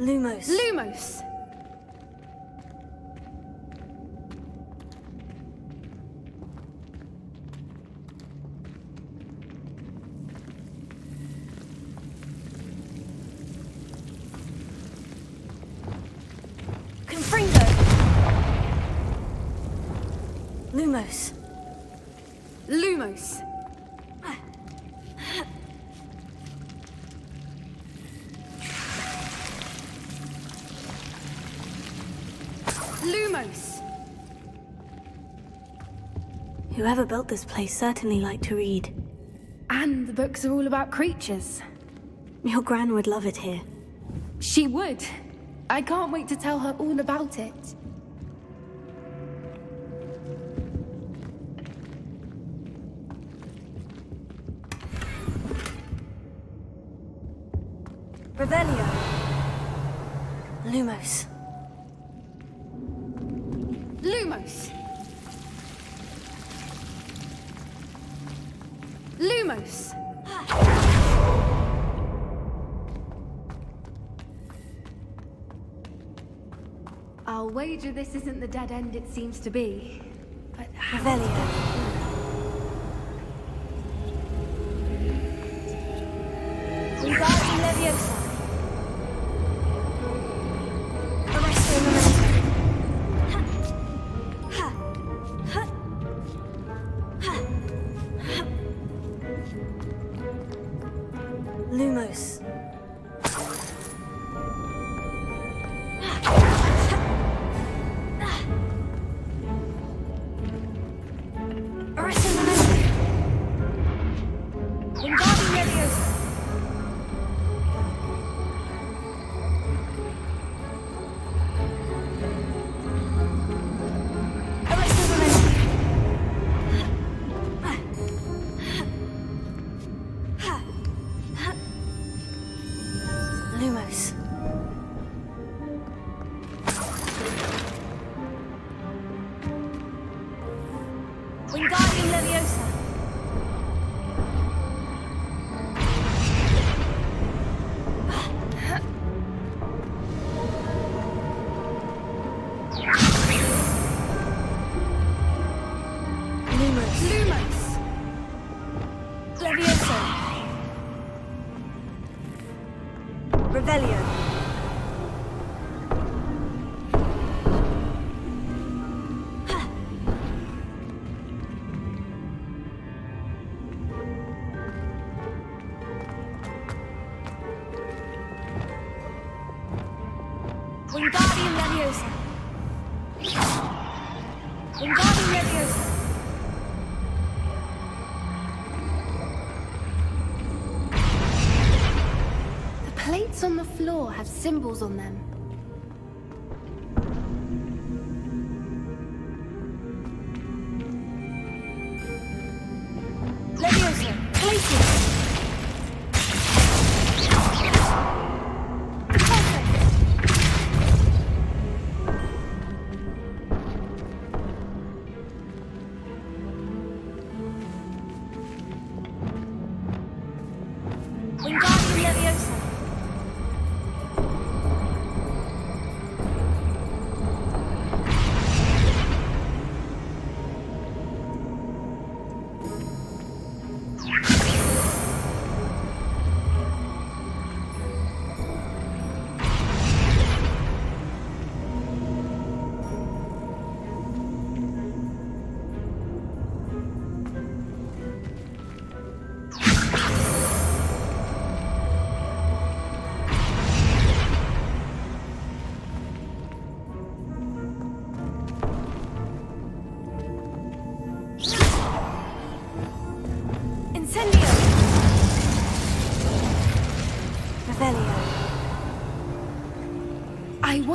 Lumos. Lumos! Confringo. Lumos. Lumos. Lumos. Whoever built this place certainly liked to read. And the books are all about creatures. Your Gran would love it here. She would. I can't wait to tell her all about it. Revelio. Lumos. Lumos. Lumos. I'll wager this isn't the dead end it seems to be. But Revelio. Wingardium Leviosa. Arresto Memento. Lumos. Arresto Memento. Wingardium Leviosa. Lumos. Wingardium Leviosa. Lumos. Lumos. Leviosa. Revelio. Wingardium Leviosa. Wingardium Leviosa. The plates on the floor have symbols on them. Leviosa. Places. Wingardium Leviosa.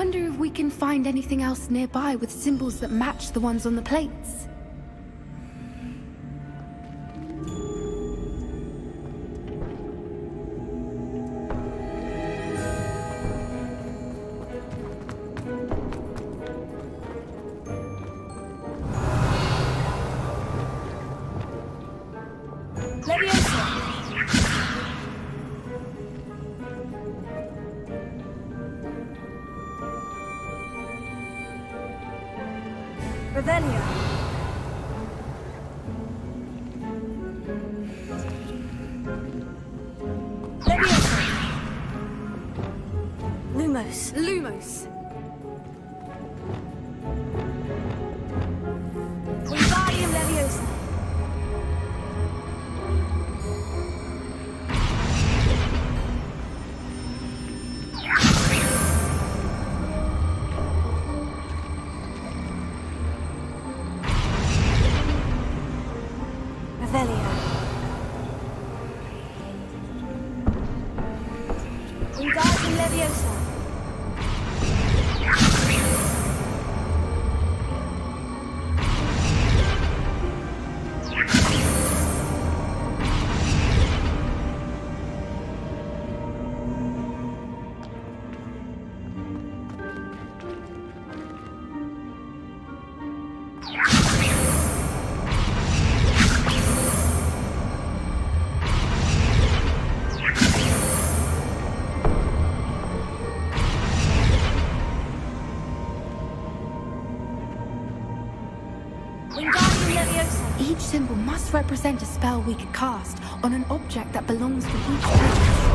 wonder if we can find anything else nearby with symbols that match the ones on the plates. Revelio. Leviosa. Lumos. Lumos. Wingardium Leviosa. Revelio. Wingardium Leviosa. Wingardium Leviosa. Each symbol must represent a spell we could cast on an object that belongs to each plate.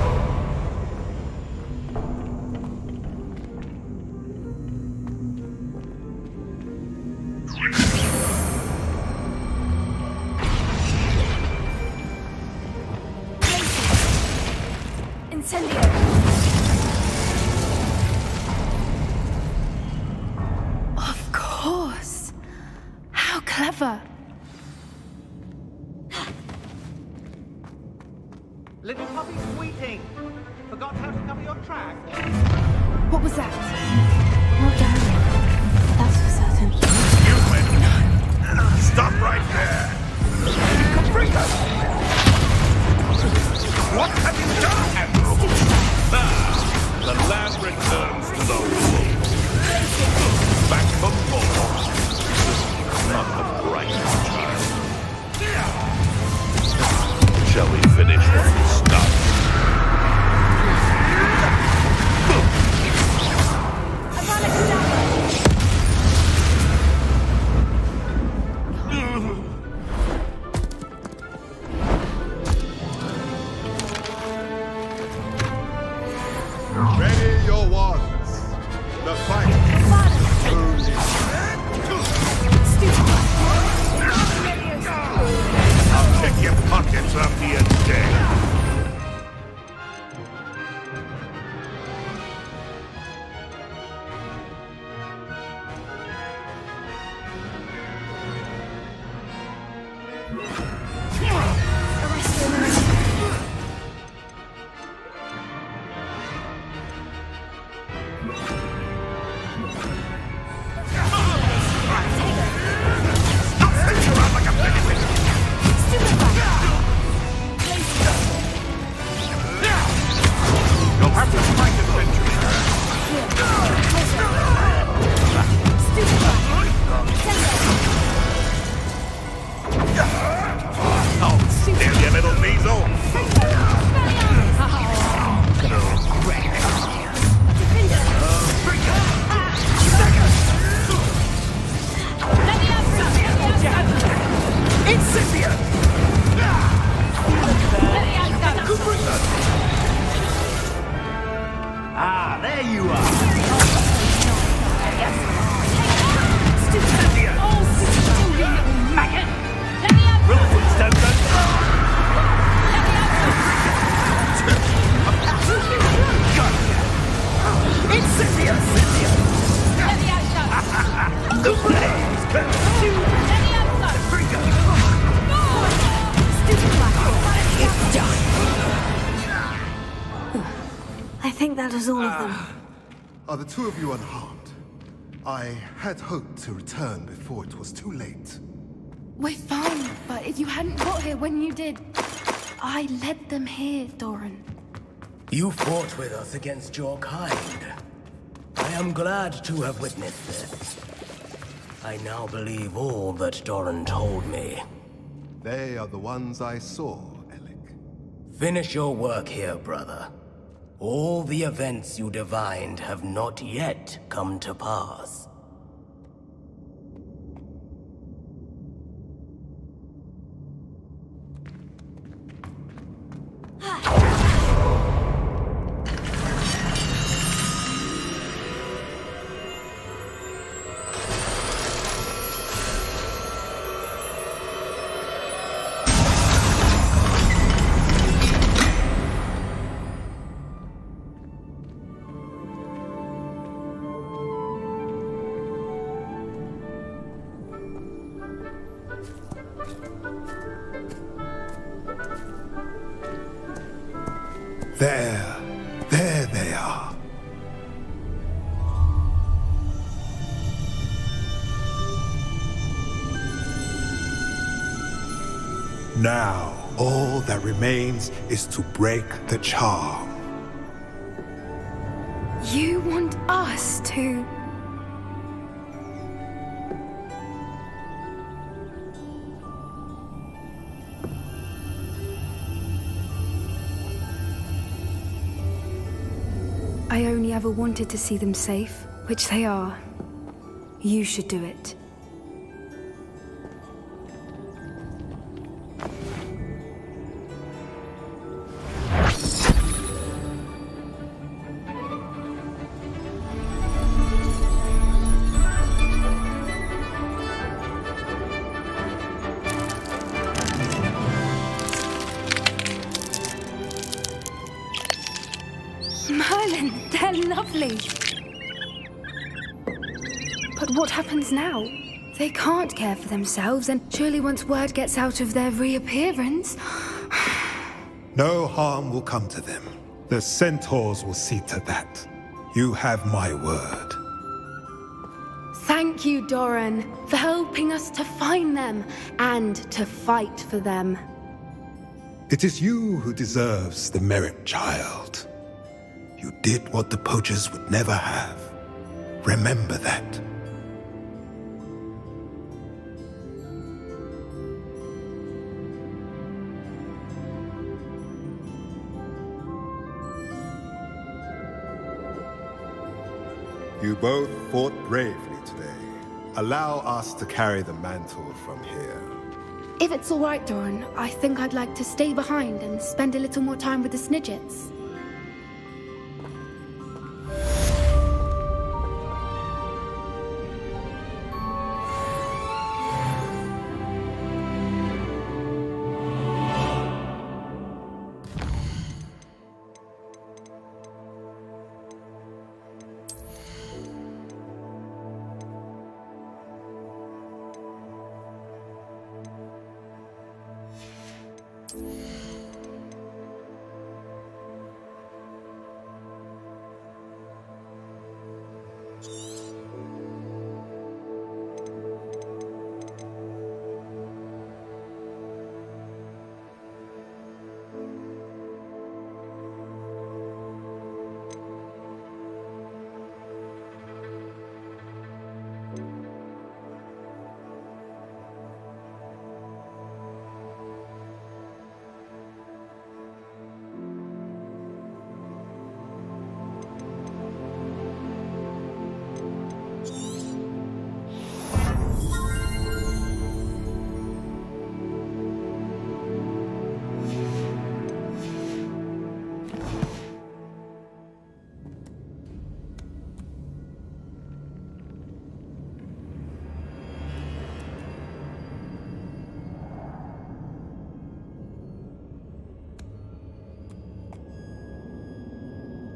Incendio. Of course. How clever. Little puppy squeaking. Forgot how to cover your track. What was that? Not Darren. That's for certain. You win. Stop right there. Capricus! What have you done? The land returns to the wolves. Back for more. Not the bright child. Shall we finish what we started? Ready your wands. The fight. I'll check your pockets after you're dead. You'll have to fight eventually. Oh, still your little measle. Ah, there you are. Real don't I think that was all of them. Are the two of you unharmed? I had hoped to return before it was too late. We're fine, but if you hadn't got here when you did, I led them here, Doran. You fought with us against your kind. I am glad to have witnessed this. I now believe all that Doran told me. They are the ones I saw, Alec. Finish your work here, brother. All the events you divined have not yet come to pass. There they are. Now, all that remains is to break the charm. You want us to... I only ever wanted to see them safe, which they are. You should do it. Merlin, they're lovely. But what happens now? They can't care for themselves, and surely once word gets out of their reappearance... No harm will come to them. The centaurs will see to that. You have my word. Thank you, Doran, for helping us to find them and to fight for them. It is you who deserves the merit, child. You did what the poachers would never have. Remember that. You both fought bravely today. Allow us to carry the mantle from here. If it's all right, Doran, I think I'd like to stay behind and spend a little more time with the Snidgets. you